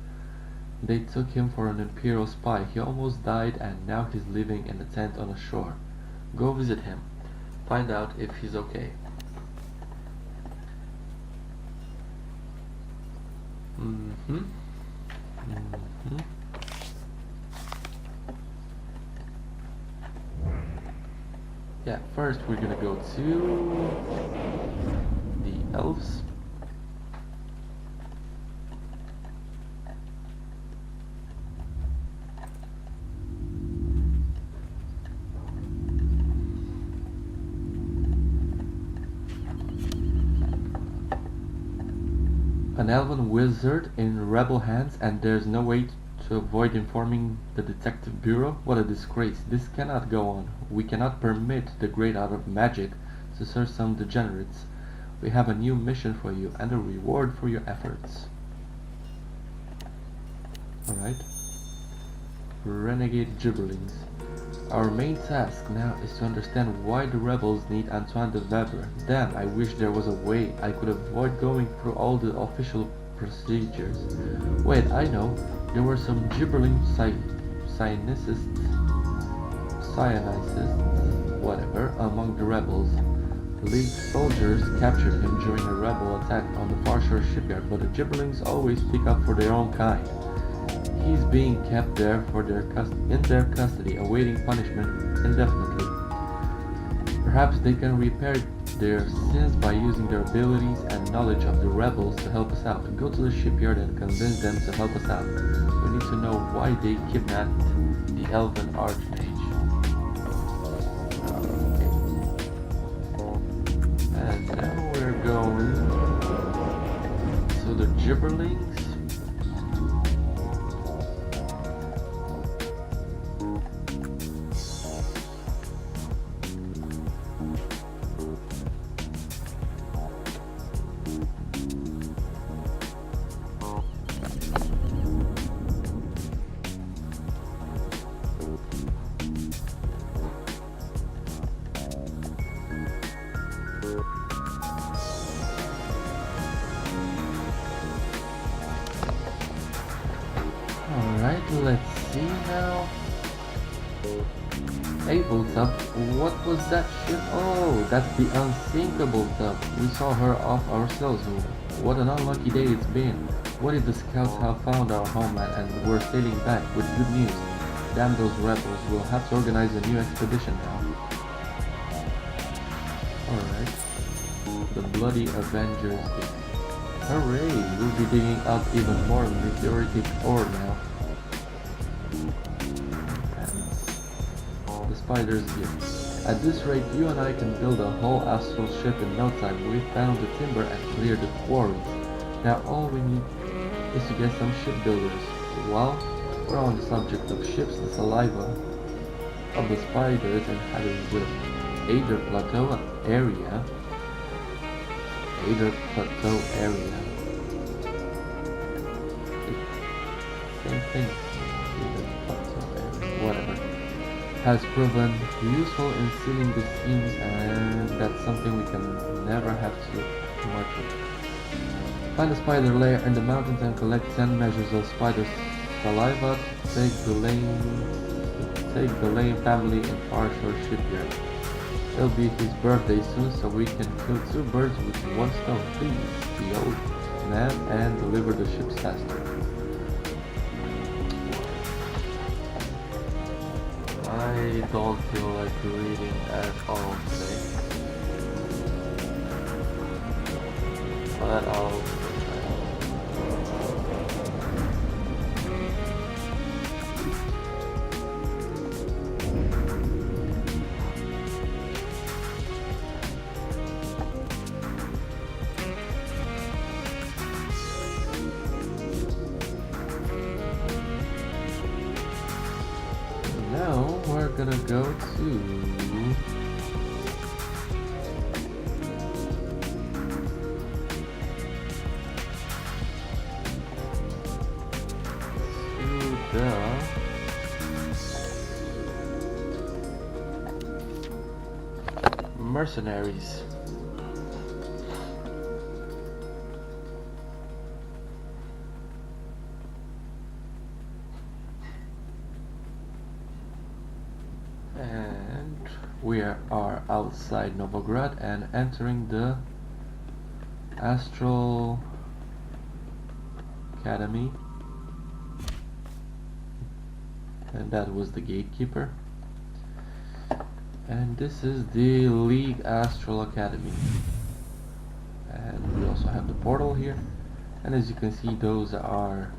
They took him for an imperial spy. He almost died, and now he's living in a tent on the shore. Go visit him. Find out if he's okay. Yeah, first we're gonna go to the elves. An elven wizard in rebel hands, and there's no way to avoid informing the detective bureau? What a disgrace. This cannot go on. We cannot permit the great art of magic to serve some degenerates. We have a new mission for you and a reward for your efforts. Alright. Renegade Gibberlings. Our main task now is to understand why the rebels need Antoine de Weber. Damn, I wish there was a way I could avoid going through all the official procedures. Wait, I know. There were some Gibberling Cyanicists, whatever, among the rebels. The League soldiers captured him during a rebel attack on the Far Shore shipyard, but the Gibberlings always speak up for their own kind. He's being kept there in their custody, awaiting punishment indefinitely. Perhaps they can repair their sins by using their abilities and knowledge of the rebels to help us out. Go to the shipyard and convince them to help us out. We need to know why they kidnapped the elven archmage. Okay. And now we're going to the Gibberlings. Alright, let's see now. Hey, Tub, what was that ship? Oh, that's the unsinkable Tub. We saw her off ourselves. What an unlucky day it's been. What if the scouts have found our homeland and we're sailing back with good news? Damn those rebels, we'll have to organize a new expedition now. Alright. The Bloody Avengers. Hooray! We'll be digging up even more meteoritic ore now. And the spider's gift. At this rate, you and I can build a whole astral ship in no time. We've found the timber and cleared the quarries. Now all we need is to get some shipbuilders. While we're on the subject of ships, the saliva of the spiders inhabiting the Ader Plateau area. Same thing. Ader Plateau area. Whatever. Has proven useful in sealing the seams, and that's something we can never have to work with. Find a spider lair in the mountains and collect 10 measures of spider saliva. Take the Lane family in Far Shore shipyard. It'll be his birthday soon, so we can kill two birds with one stone. Please, the old man, and deliver the ships faster. I don't feel like reading at all today, but I'll now we're gonna go to the mercenaries. And we are outside Novograd and entering the Astral Academy, and that was the gatekeeper. And this is the League Astral Academy, and we also have the portal here. And as you can see, those are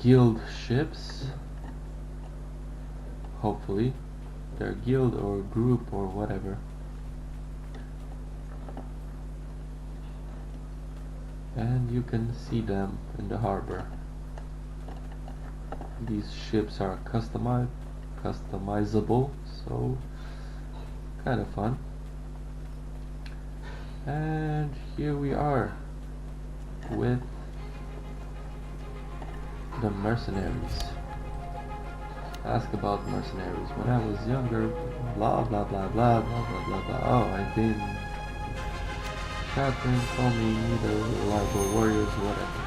guild ships. Hopefully they're guild or group or whatever. and you can see them in the harbor. These ships are customizable, so kind of fun. And here we are with the mercenaries. Ask about mercenaries. When I was younger, blah blah blah blah blah blah blah blah. Oh, I've been Catherine told me the reliable warriors, whatever.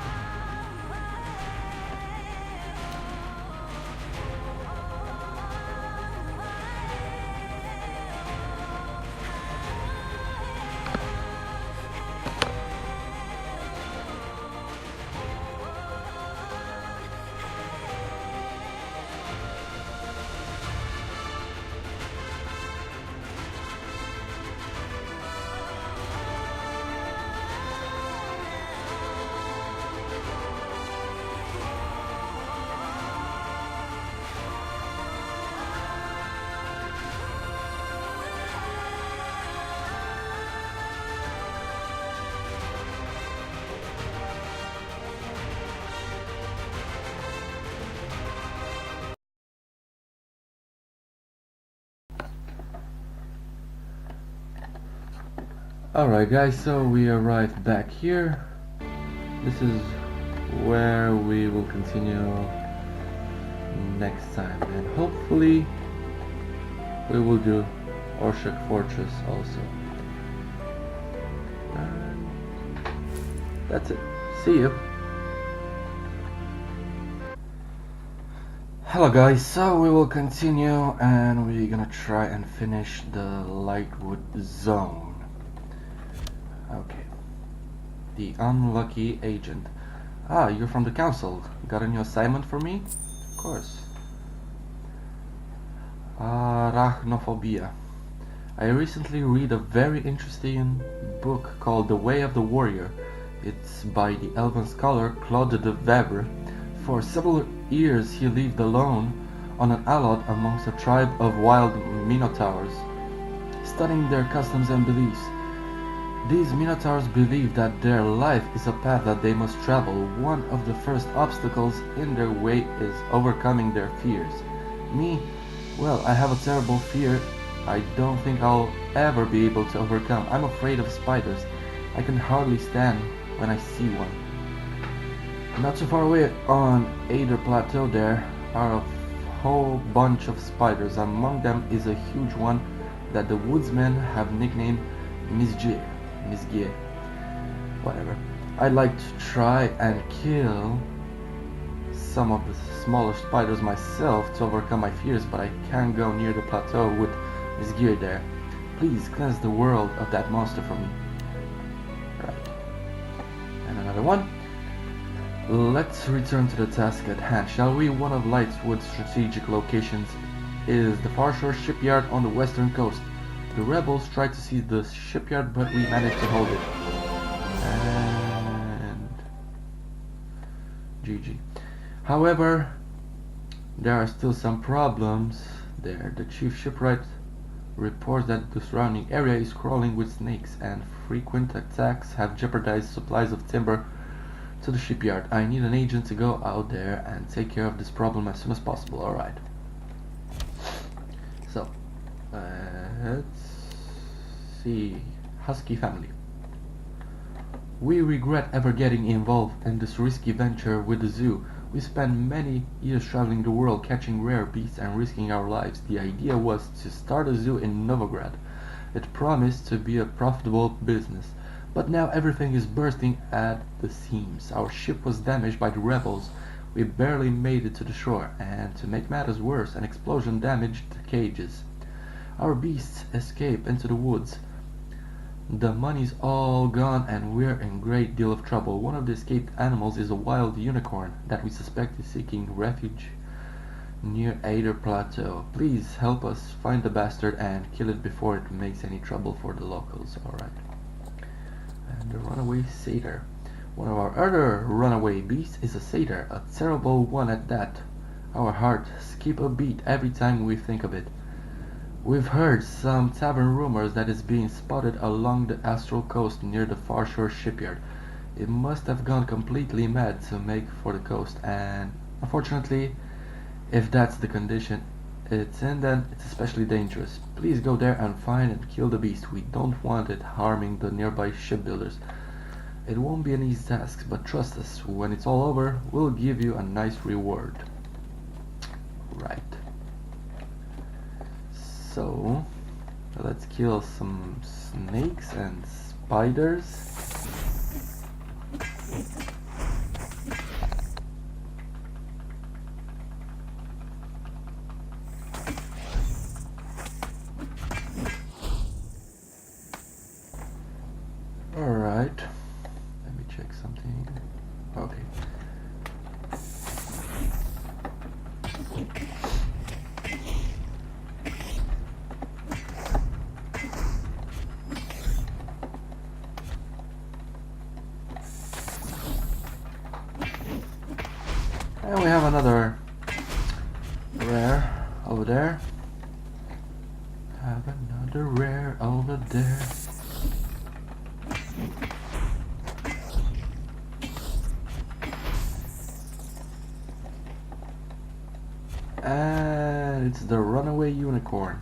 Alright guys, so we arrived back here. This is where we will continue next time, and hopefully we will do Orshak Fortress also. And that's it. See you. Hello guys, so we will continue and we're gonna try and finish the Lightwood zone. Okay. The unlucky agent. Ah, you're from the council. Got a new assignment for me? Of course. Arachnophobia. I recently read a very interesting book called The Way of the Warrior. It's by the elven scholar Claude de Weber. For several years he lived alone on an Allod amongst a tribe of wild minotaurs, studying their customs and beliefs. These minotaurs believe that their life is a path that they must travel. One of the first obstacles in their way is overcoming their fears. Me? Well, I have a terrible fear I don't think I'll ever be able to overcome. I'm afraid of spiders. I can hardly stand when I see one. Not too far away on Ader Plateau there are a whole bunch of spiders. Among them is a huge one that the woodsmen have nicknamed Misgier. Whatever. I'd like to try and kill some of the smaller spiders myself to overcome my fears, but I can't go near the plateau with Misgier there. Please cleanse the world of that monster for me. Right. And another one. Let's return to the task at hand, shall we? One of Lightwood's strategic locations is the Farshore shipyard on the western coast. The rebels tried to seize the shipyard, but we managed to hold it. And GG. However, there are still some problems there. The chief shipwright reports that the surrounding area is crawling with snakes, and frequent attacks have jeopardized supplies of timber to the shipyard. I need an agent to go out there and take care of this problem as soon as possible. Alright. So, let's see. Husky family. We regret ever getting involved in this risky venture with the zoo. We spent many years traveling the world, catching rare beasts and risking our lives. The idea was to start a zoo in Novigrad. It promised to be a profitable business. But now everything is bursting at the seams. Our ship was damaged by the rebels. We barely made it to the shore, and to make matters worse, an explosion damaged the cages. Our beasts escaped into the woods. The money's all gone and we're in great deal of trouble. One of the escaped animals is a wild unicorn that we suspect is seeking refuge near Ader Plateau. Please help us find the bastard and kill it before it makes any trouble for the locals. Alright. And the runaway satyr. One of our other runaway beasts is a satyr, a terrible one at that. Our hearts skip a beat every time we think of it. We've heard some tavern rumors that it's being spotted along the Astral coast near the Farshore shipyard. It must have gone completely mad to make for the coast, and unfortunately, if that's the condition it's in, then it's especially dangerous. Please go there and find and kill the beast. We don't want it harming the nearby shipbuilders. It won't be an easy task, but trust us, when it's all over, we'll give you a nice reward. Right. So, let's kill some snakes and spiders. Alright. Let me check something. Okay. And we have another rare over there. Have another rare over there. And it's the runaway unicorn.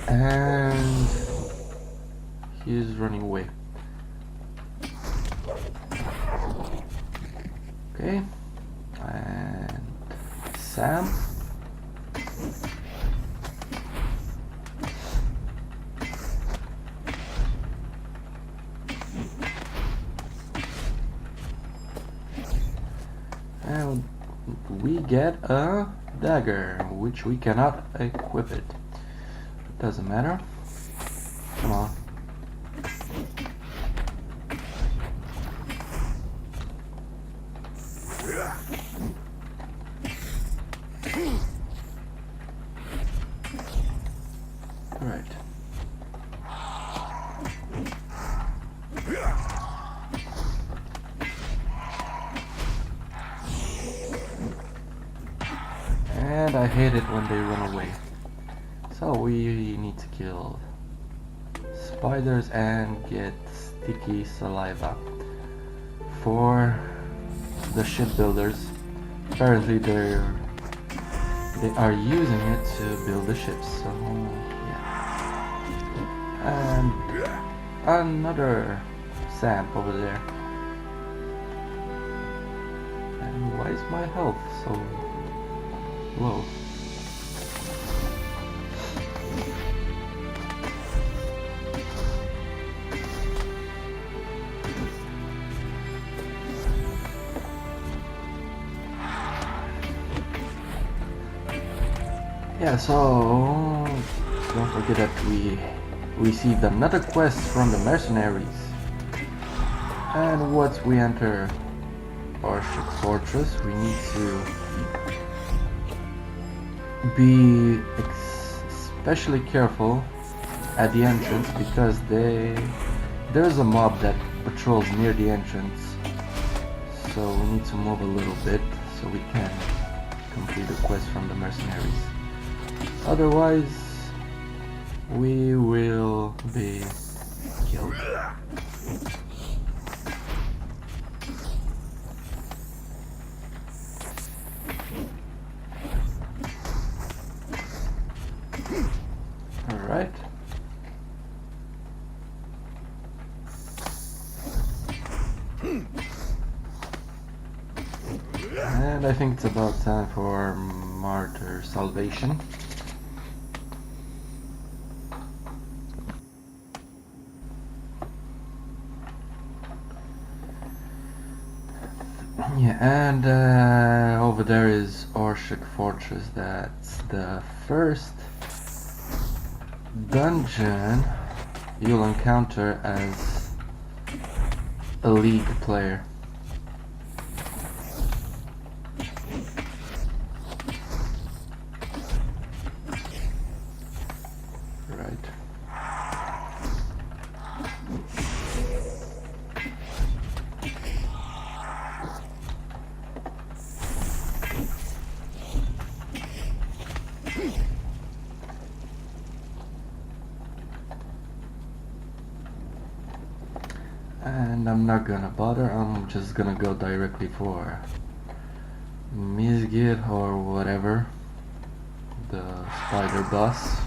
And he is running away. Okay. And Sam. And we get a dagger, which we cannot equip it. Doesn't matter. Come on. Alright. And I hate it when they run away. So we need to kill spiders and get sticky saliva for the shipbuilders. Apparently they are using it to build the ships, so yeah. And another Sam over there. And why is my health so low? Yeah, so don't forget that we received another quest from the mercenaries. And once we enter our ship fortress, we need to be especially careful at the entrance, because there's a mob that patrols near the entrance. So we need to move a little bit so we can complete the quest from the mercenaries. Otherwise, we will be killed. Alright. And I think it's about time for martyr salvation. Yeah, and over there is Orshik Fortress. That's the first dungeon you'll encounter as a League player. Right. And I'm not gonna bother, I'm just gonna go directly for Misgir or whatever, the spider boss.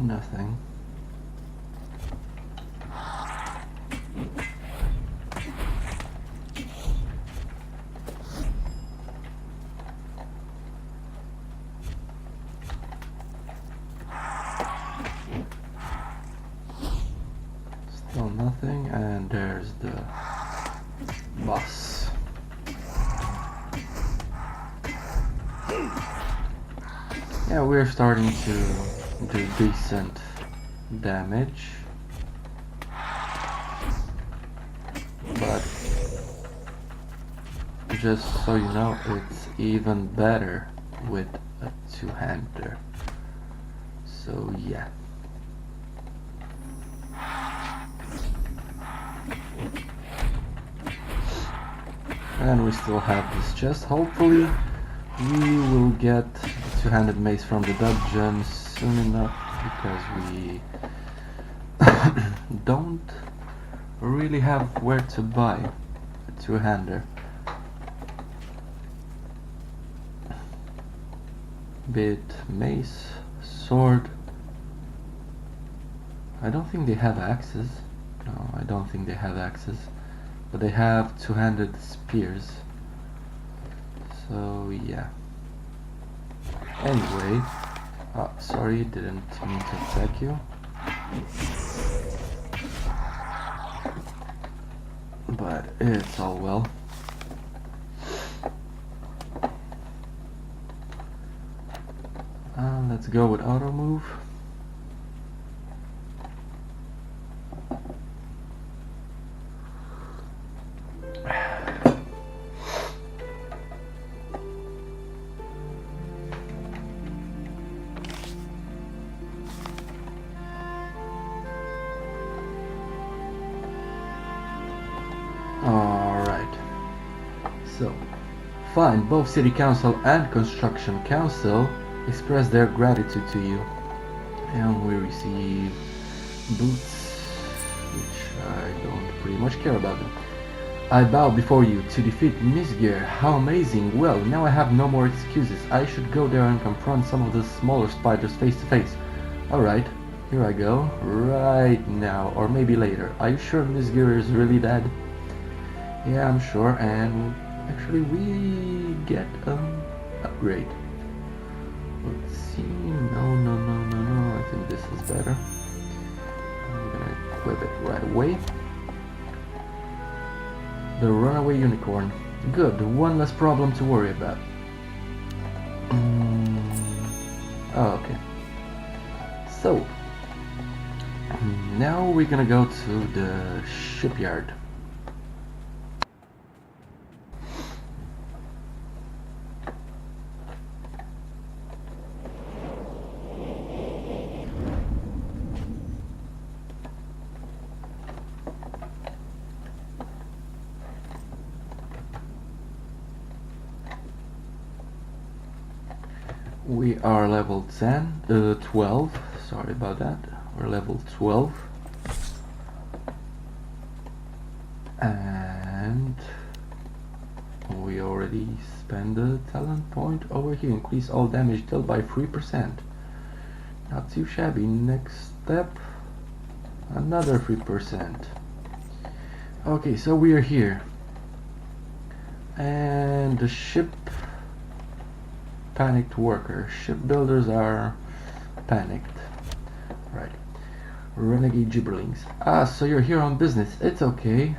Nothing. Still nothing, and there's the boss. Yeah, we're starting to do decent damage, but just so you know, it's even better with a two-hander. So yeah. And we still have this chest. Hopefully we will get the two-handed mace from the dungeon soon enough, because we don't really have where to buy a two-hander. Be it mace, sword. I don't think they have axes. No, I don't think they have axes. But they have two-handed spears. So yeah. Anyway, sorry, didn't mean to attack you. But it's all well. Let's go with auto move. Alright, so fine, both City Council and Construction Council express their gratitude to you, and we receive boots, which I don't pretty much care about them. I bow before you to defeat Misgear. How amazing! Well, now I have no more excuses. I should go there and confront some of the smaller spiders face to face. Alright, here I go. Right now, or maybe later. Are you sure Misgear is really dead? Yeah, I'm sure, and actually we get upgrade. Let's see. No. I think this is better. I'm gonna equip it right away. The runaway unicorn. Good, one less problem to worry about. Oh, okay. So now we're gonna go to the shipyard. We are level 12, sorry about that, we're level 12, and we already spent the talent point over here. Increase all damage dealt by 3%, not too shabby. Next step, another 3%. Okay, so we are here, and the ship panicked worker. Shipbuilders are panicked. Right. Renegade gibberlings. Ah, so you're here on business. It's okay.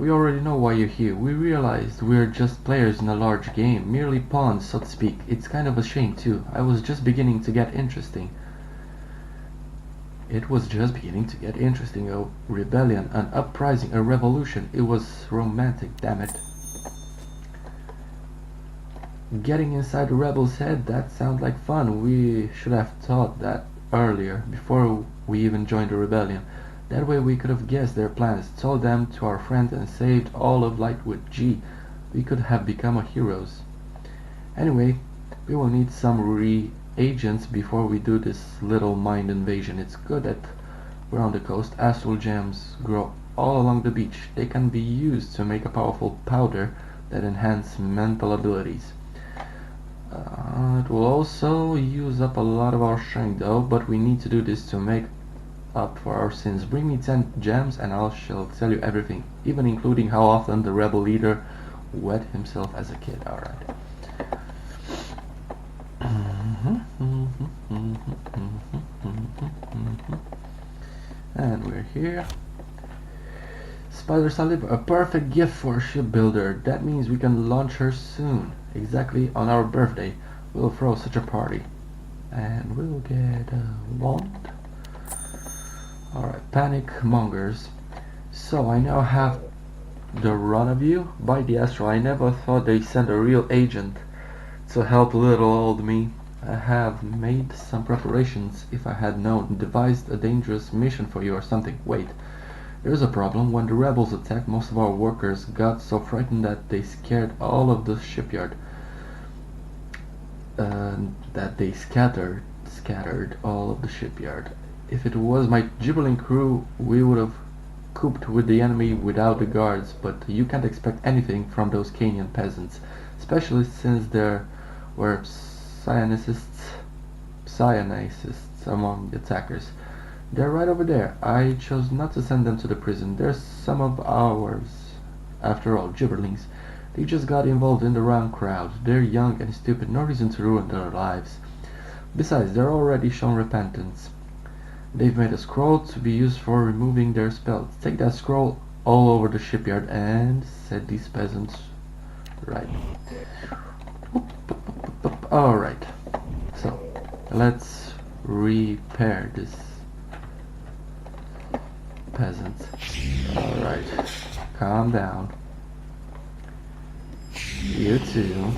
We already know why you're here. We realized we're just players in a large game, merely pawns, so to speak. It's kind of a shame, too. I was just beginning to get interesting. It was just beginning to get interesting. A rebellion, an uprising, a revolution. It was romantic, damn it. Getting inside the rebels' head, that sounds like fun. We should have thought that earlier, before we even joined the rebellion. That way we could have guessed their plans, told them to our friends, and saved all of Lightwood. Gee, we could have become heroes. Anyway, we will need some reagents before we do this little mind invasion. It's good that we're on the coast. Astral gems grow all along the beach. They can be used to make a powerful powder that enhance mental abilities. It will also use up a lot of our strength though, but we need to do this to make up for our sins. Bring me 10 gems and I shall tell you everything, even including how often the rebel leader wet himself as a kid. Alright. And we're here. Spider Saliva, a perfect gift for a shipbuilder. That means we can launch her soon. Exactly on our birthday. We'll throw such a party. And we'll get a wand. Alright, panic mongers. So I now have the run of you. By the astral, I never thought they sent a real agent to help little old me. I have made some preparations. If I had known, devised a dangerous mission for you or something. Wait, there's a problem. When the rebels attacked, most of our workers got so frightened that they scared all of the shipyard. That they scattered all of the shipyard. If it was my gibberling crew, we would have cooped with the enemy without the guards, but you can't expect anything from those Canaan peasants, especially since there were Psionists among the attackers. They're right over there. I chose not to send them to the prison. They're some of ours, after all, gibberlings. They just got involved in the wrong crowd. They're young and stupid, no reason to ruin their lives. Besides, they're already shown repentance. They've made a scroll to be used for removing their spells. Take that scroll all over the shipyard and set these peasants right. Alright, so let's repair this peasant. Alright, calm down. You too.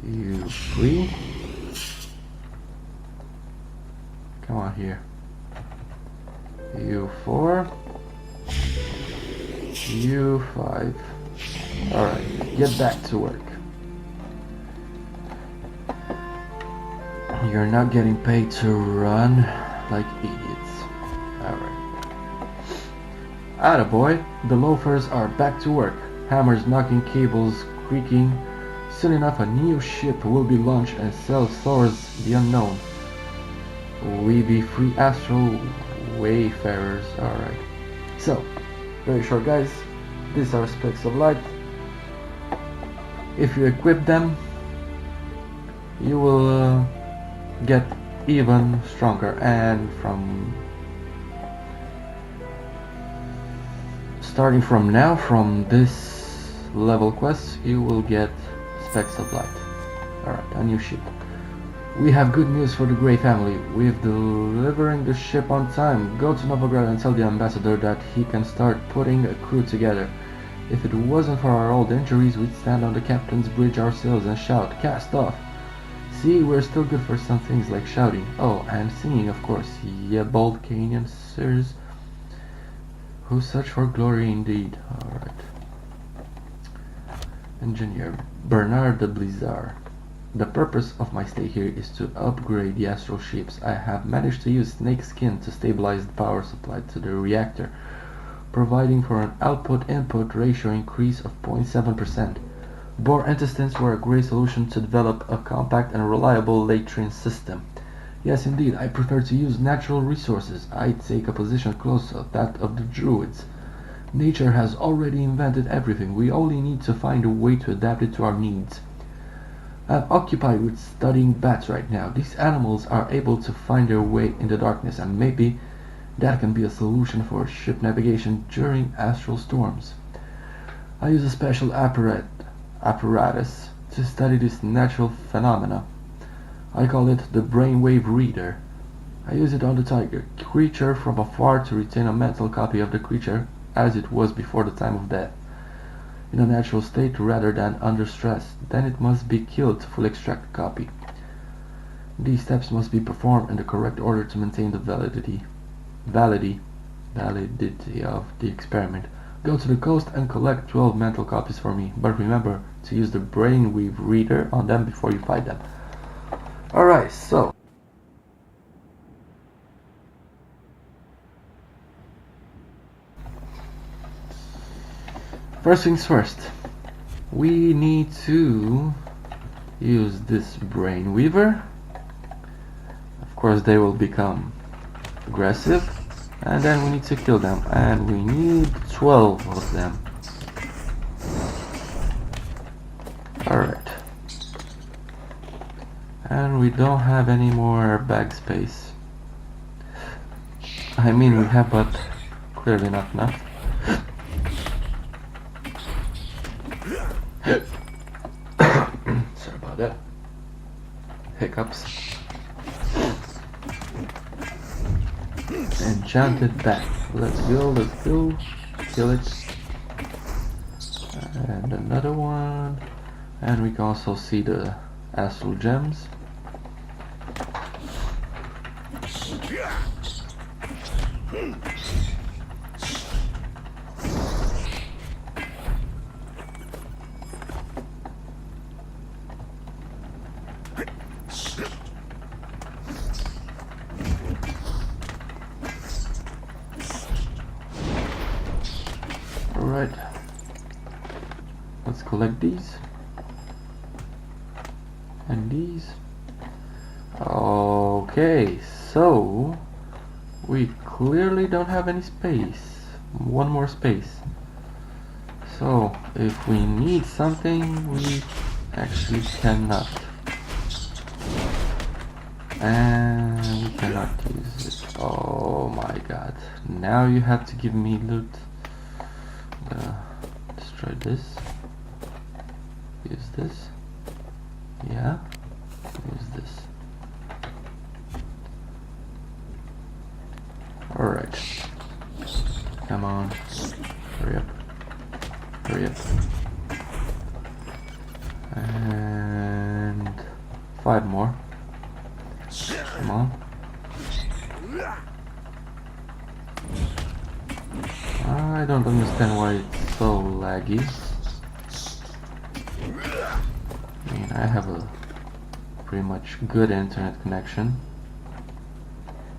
You 3. Come on here. You 4. You 5. Alright, get back to work. You're not getting paid to run like idiots. Alright. Attaboy, the loafers are back to work. Hammers knocking, cables creaking. Soon enough a new ship will be launched and sail towards the unknown. We be free astral wayfarers. Alright. So, very short guys. These are specks of light. If you equip them, you will get even stronger, and starting from now, from this level quest, you will get specks of light. Alright, a new ship. We have good news for the Grey family. We're delivering the ship on time. Go to Novigrad and tell the ambassador that he can start putting a crew together. If it wasn't for our old injuries, we'd stand on the captain's bridge ourselves and shout, "Cast off!" See, we're still good for some things like shouting. Oh, and singing, of course. Ye bold Canaan sirs, who search for glory indeed. Alright. Engineer Bernard de Blizzard. The purpose of my stay here is to upgrade the astral ships. I have managed to use snake skin to stabilize the power supply to the reactor, providing for an output-input ratio increase of 0.7%. Boar intestines were a great solution to develop a compact and reliable latrine system. Yes, indeed, I prefer to use natural resources. I take a position close to that of the druids. Nature has already invented everything. We only need to find a way to adapt it to our needs. I'm occupied with studying bats right now. These animals are able to find their way in the darkness, and maybe That can be a solution for ship navigation during astral storms. I use a special apparatus to study this natural phenomena. I call it the brainwave reader. I use it on the tiger creature from afar to retain a mental copy of the creature as it was before the time of death, in a natural state rather than under stress. Then it must be killed to fully extract the copy. These steps must be performed in the correct order to maintain the validity of the experiment. Go to the coast and collect 12 mental copies for me, but remember to use the brainwave reader on them before you fight them. Alright, so first things first, we need to use this brainweaver. Of course they will become aggressive, and then we need to kill them, and we need 12 of them. Alright. And we don't have any more bag space. I mean we have, but clearly not enough. Sorry about that. Hiccups. Enchanted bat. Let's go. Kill it. And another one. And we can also see the astral gems. Alright, let's collect these and these. Okay, so we clearly don't have any space. One more space. So if we need something, we actually cannot. And we cannot use it. Oh my god. Now you have to give me loot. I'm gonna destroy this. Use this. Yeah. Use this. Alright. Come on. Hurry up. Hurry up. And 5 more. Come on. I don't understand why it's so laggy. I mean, I have a pretty much good internet connection.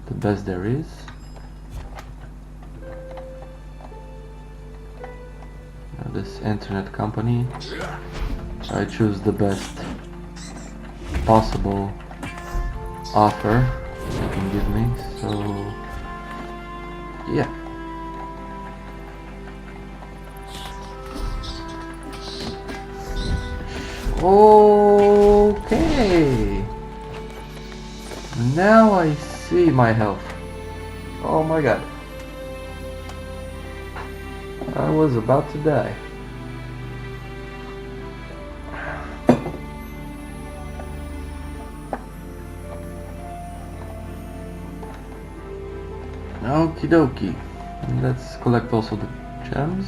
The best there is. Now this internet company, I choose the best possible offer they can give me, so yeah. Okay, now I see my health. Oh my god, I was about to die. Okie dokie. Let's collect also the gems.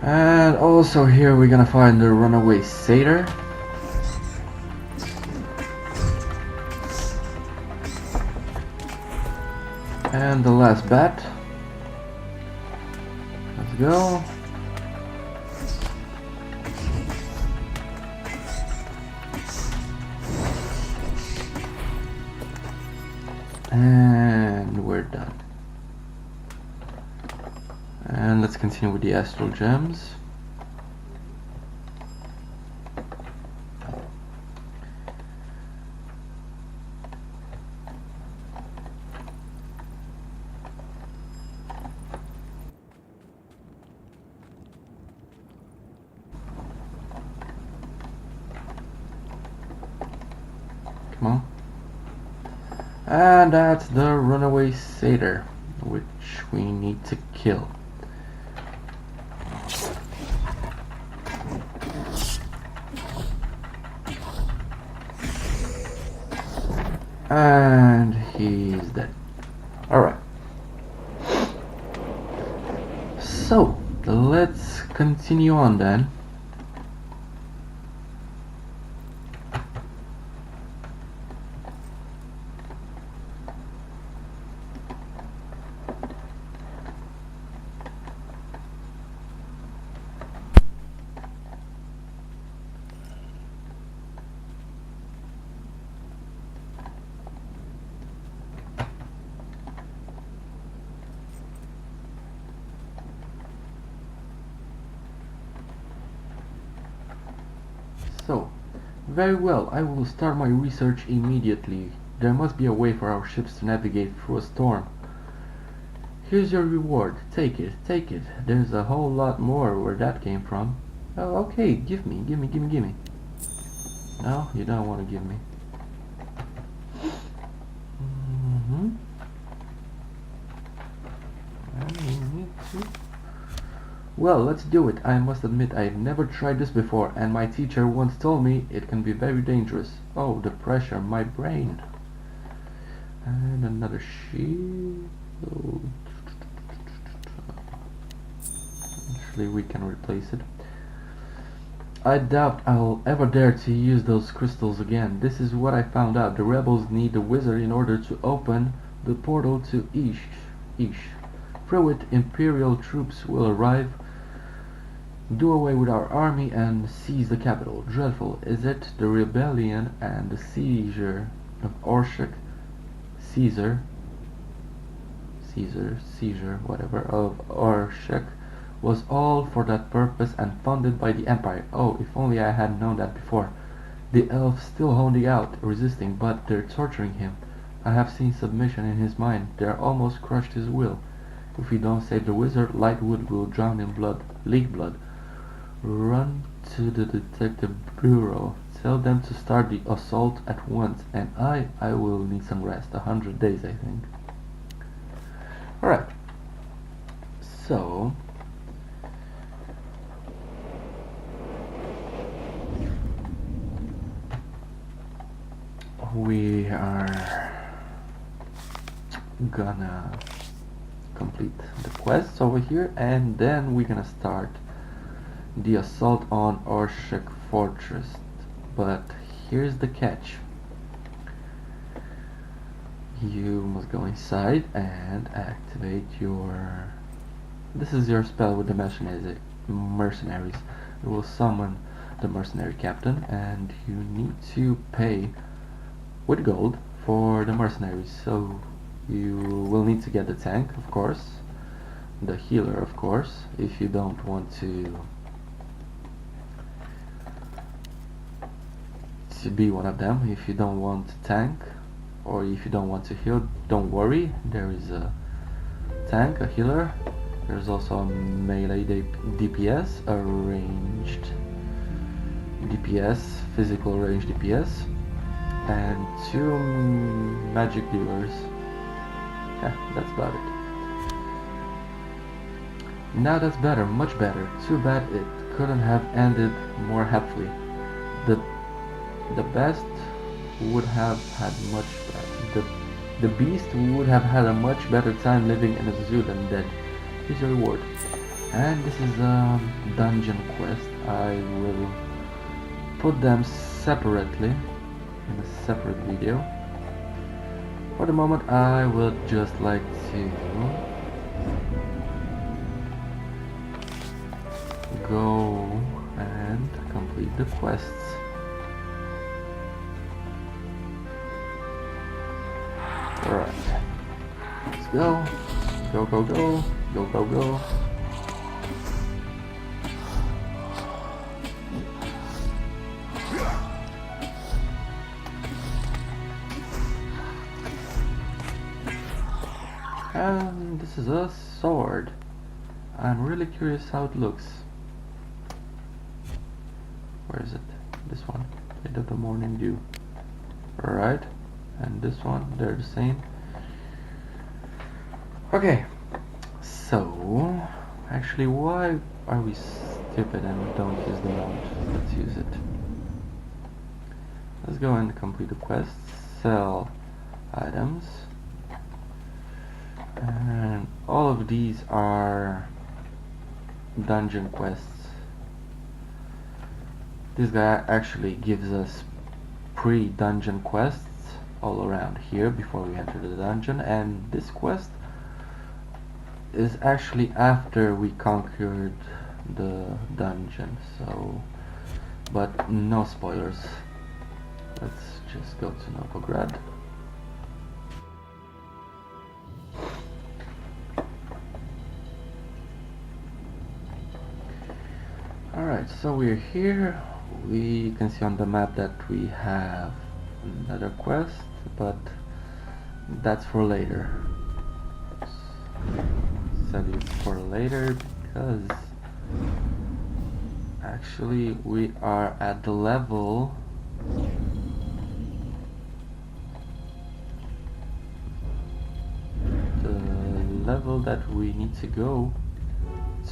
And also here we're gonna find the runaway satyr. And the last bat. Let's go. And we're done. And let's continue with the astral gems. Come on. And that's the runaway satyr, which we need to kill. And he's dead. Alright. So, let's continue on then. So, very well, I will start my research immediately. There must be a way for our ships to navigate through a storm. Here's your reward. Take it, take it. There's a whole lot more where that came from. Oh, okay, give me. No, you don't want to give me. Well, let's do it. I must admit I've never tried this before, and my teacher once told me it can be very dangerous. Oh, the pressure, my brain. And another sheet. Oh. Actually, we can replace it. I doubt I'll ever dare to use those crystals again. This is what I found out. The rebels need the wizard in order to open the portal to Ish. Through it, Imperial troops will arrive, do away with our army, and seize the capital. Dreadful, is it? The rebellion and the seizure of Orshik, whatever, of Orshik was all for that purpose and funded by the Empire. Oh, if only I had known that before. The elves still holding out, resisting, but they're torturing him. I have seen submission in his mind. They're almost crushed his will. If we don't save the wizard, Lightwood will drown in blood, leak blood. Run to the detective bureau. Tell them to start the assault at once, and I will need some rest. 100 days, I think. Alright. So... we are gonna complete the quests over here, and then we're gonna start the assault on Orshik Fortress. But here's the catch. You must go inside and activate your... this is your spell with the mercenaries. It will summon the mercenary captain, and you need to pay with gold for the mercenaries. So you will need to get the tank, of course, the healer, of course, if you don't want to be one of them. If you don't want to tank, or if you don't want to heal, don't worry, there is a tank, a healer. There's also a melee DPS, a ranged DPS, physical range DPS, and 2 magic dealers. Yeah, that's about it. Now that's better, much better. Too bad it couldn't have ended more happily. The best would have had much better. The beast would have had a much better time living in a zoo than dead. Here's your reward. And this is a dungeon quest. I will put them separately in a separate video. For the moment, I would just like to go and complete the quests. Alright, let's go. Go, go, go. Go, go, go. And this is a sword. I'm really curious how it looks. Where is it? This one. Light of the morning dew. Alright. and this one, they're the same. Okay, so actually, why are we stupid and don't use the mount? Let's use it. Let's go and complete the quest. Sell items, and all of these are dungeon quests. This guy actually gives us pre-dungeon quests all around here before we enter the dungeon, and this quest is actually after we conquered the dungeon, so but no spoilers. Let's just go to Novograd. Alright, so we're here. We can see on the map that we have another quest, but that's for later. Said it's for later because actually we are at the level that we need to go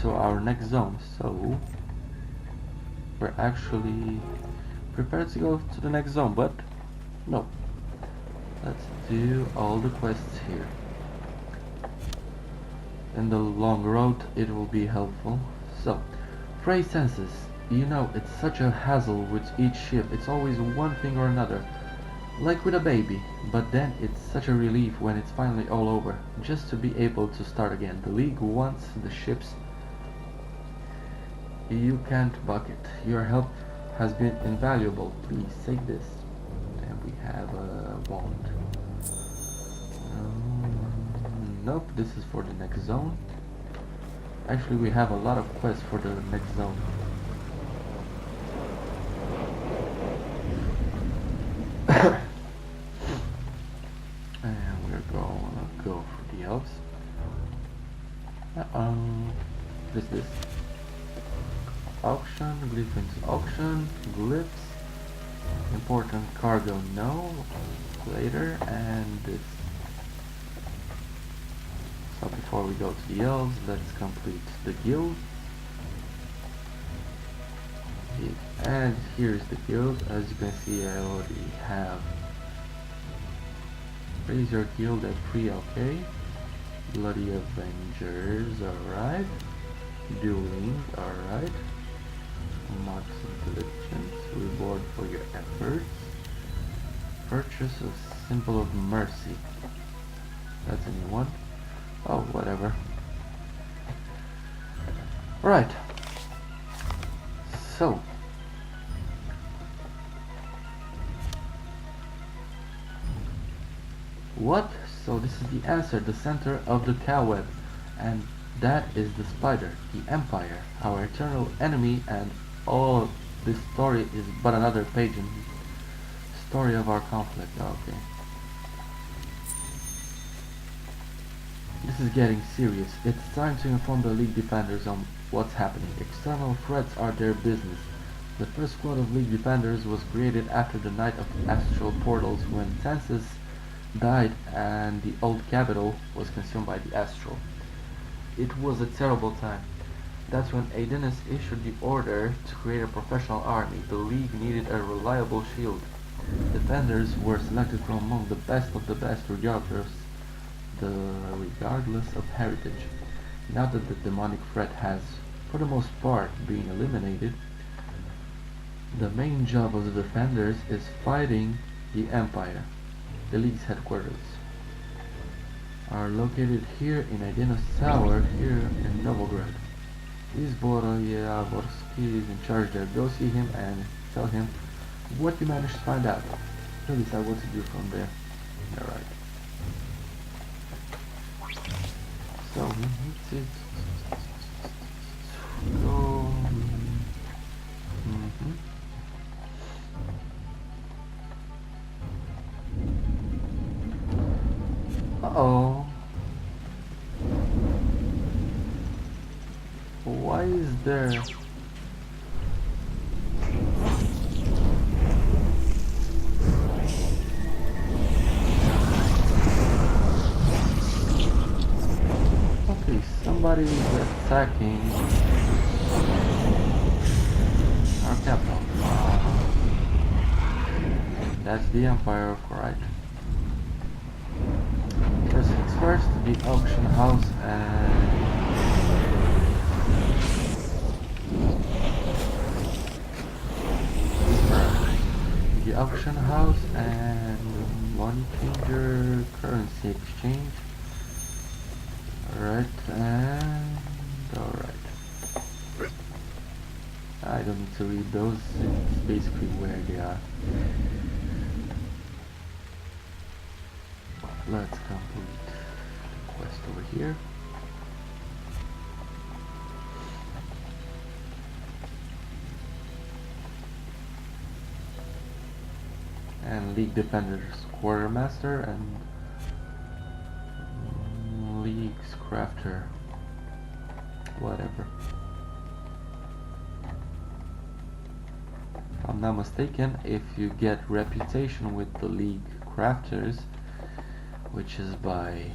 to our next zone, so we're actually prepared to go to the next zone, but no, let's do all the quests here. In the long road it will be helpful. So, Frey senses, you know, it's such a hassle with each ship. It's always one thing or another, like with a baby, but then it's such a relief when it's finally all over, just to be able to start again. The League wants the ships. You can't buck it. Your help has been invaluable. Please take this. And we have a wand. Nope, this is for the next zone. Actually, we have a lot of quests for the next zone. And we're gonna go for the elves. What is this? Auction, glyphs auction, glyphs, important cargo, no, later, and this. So before we go to the elves, let's complete the guild. And here's the guild. As you can see, I already have raise your guild at 3, okay. Bloody Avengers, alright. Dueling, alright. Marks intelligence, reward for your efforts. Purchase of symbol of mercy. That's a new one. Oh, whatever. Right. So. What? So this is the answer, the center of the cobweb. And that is the spider, the Empire, our eternal enemy, and all this story is but another page in the story of our conflict. Okay. This is getting serious. It's time to inform the League Defenders on what's happening. External threats are their business. The first squad of League Defenders was created after the Night of Astral Portals, when Census died and the old capital was consumed by the Astral. It was a terrible time. That's when Aidenus issued the order to create a professional army. The League needed a reliable shield. Defenders were selected from among the best of the best, regardless of heritage. Now that the demonic threat has, for the most part, been eliminated, the main job of the defenders is fighting the Empire. The League's headquarters are located here in Aidenus Tower, here in Novograd. Zboroyavorski is in charge there. Go see him and tell him what you managed to find out. He'll decide what to do from there. Alright. So we need to go. Uh-oh. Why is there... Somebody's attacking our capital. That's the Empire, right? First things first, the auction house and the auction house and money changer, currency exchange. Alright, and alright. I don't need to read those, it's basically where they are. Let's complete the quest over here. And League Defenders Quartermaster and League's Crafter, whatever. If I'm not mistaken, if you get reputation with the League Crafters, which is by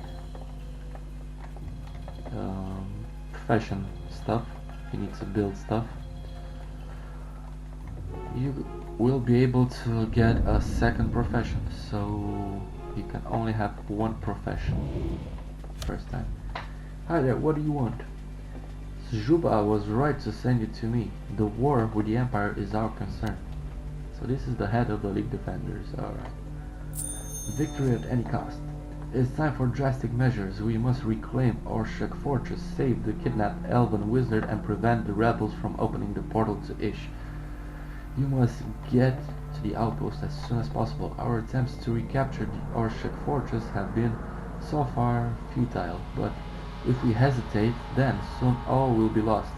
profession stuff, you need to build stuff, you will be able to get a second profession, so you can only have one profession first time. Hi there, what do you want? Zhuba was right to send you to me. The war with the Empire is our concern. So this is the head of the League Defenders, alright. Victory at any cost. It's time for drastic measures. We must reclaim Orshak Fortress, save the kidnapped elven wizard, and prevent the rebels from opening the portal to Ish. You must get to the outpost as soon as possible. Our attempts to recapture the Orshak Fortress have been so far futile, but if we hesitate, then soon all will be lost.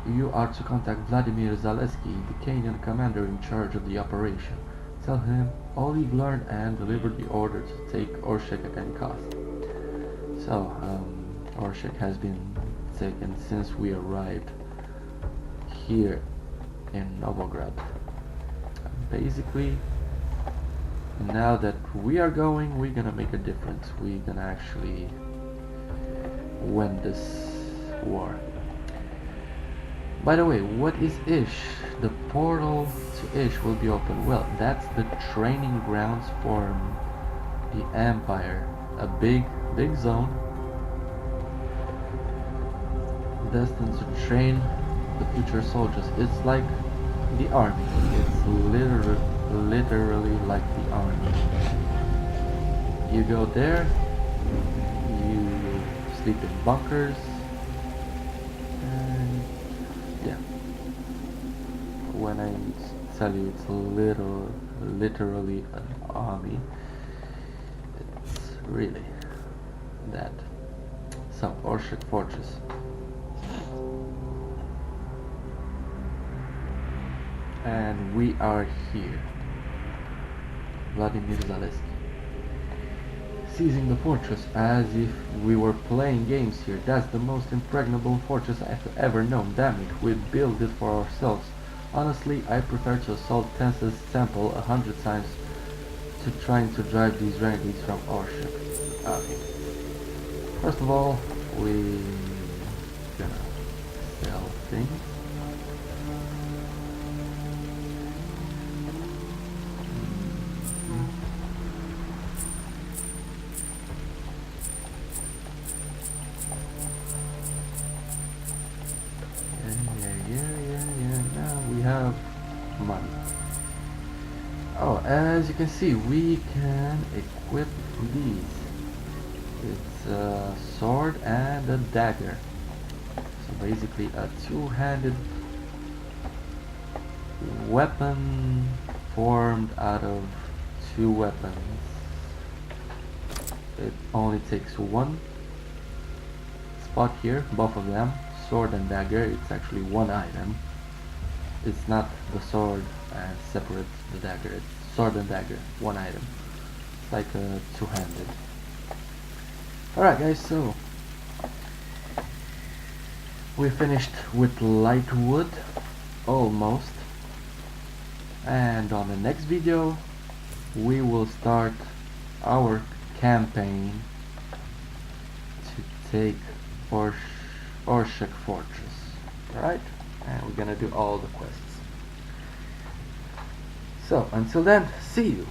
You are to contact Vladimir Zaleski, the Kenyan commander in charge of the operation. Tell him all you've learned and deliver the order to take Orshak at any cost. So, Orshak has been taken since we arrived here in Novograd. Basically, now that we are going, we're gonna make a difference. We're gonna actually win this war. By the way, what is Ish? The portal to Ish will be open. Well, that's the training grounds for the Empire. A big zone destined to train the future soldiers. It's like the army. It's literally like the army. You go there, you sleep in bunkers, and yeah. When I tell you it's literally an army, it's really that. So, Orshak Fortress. And we are here. Vladimir Zaleski. Seizing the fortress as if we were playing games here. That's the most impregnable fortress I've ever known. Damn it, we built it for ourselves. Honestly, I prefer to assault Tensa's temple 100 times to trying to drive these renegades from Orshak. Okay. First of all, we gonna sell things. Have money. Oh, as you can see, we can equip these. It's a sword and a dagger. So basically a two-handed weapon formed out of two weapons. It only takes one spot here, both of them, sword and dagger. It's actually one item. It's not the sword and separate the dagger. It's sword and dagger, one item. It's like a two-handed. Alright guys, so we finished with Lightwood, almost. And on the next video we will start our campaign to take Orshak Fortress. Alright? And we're gonna do all the quests. So, until then, see you!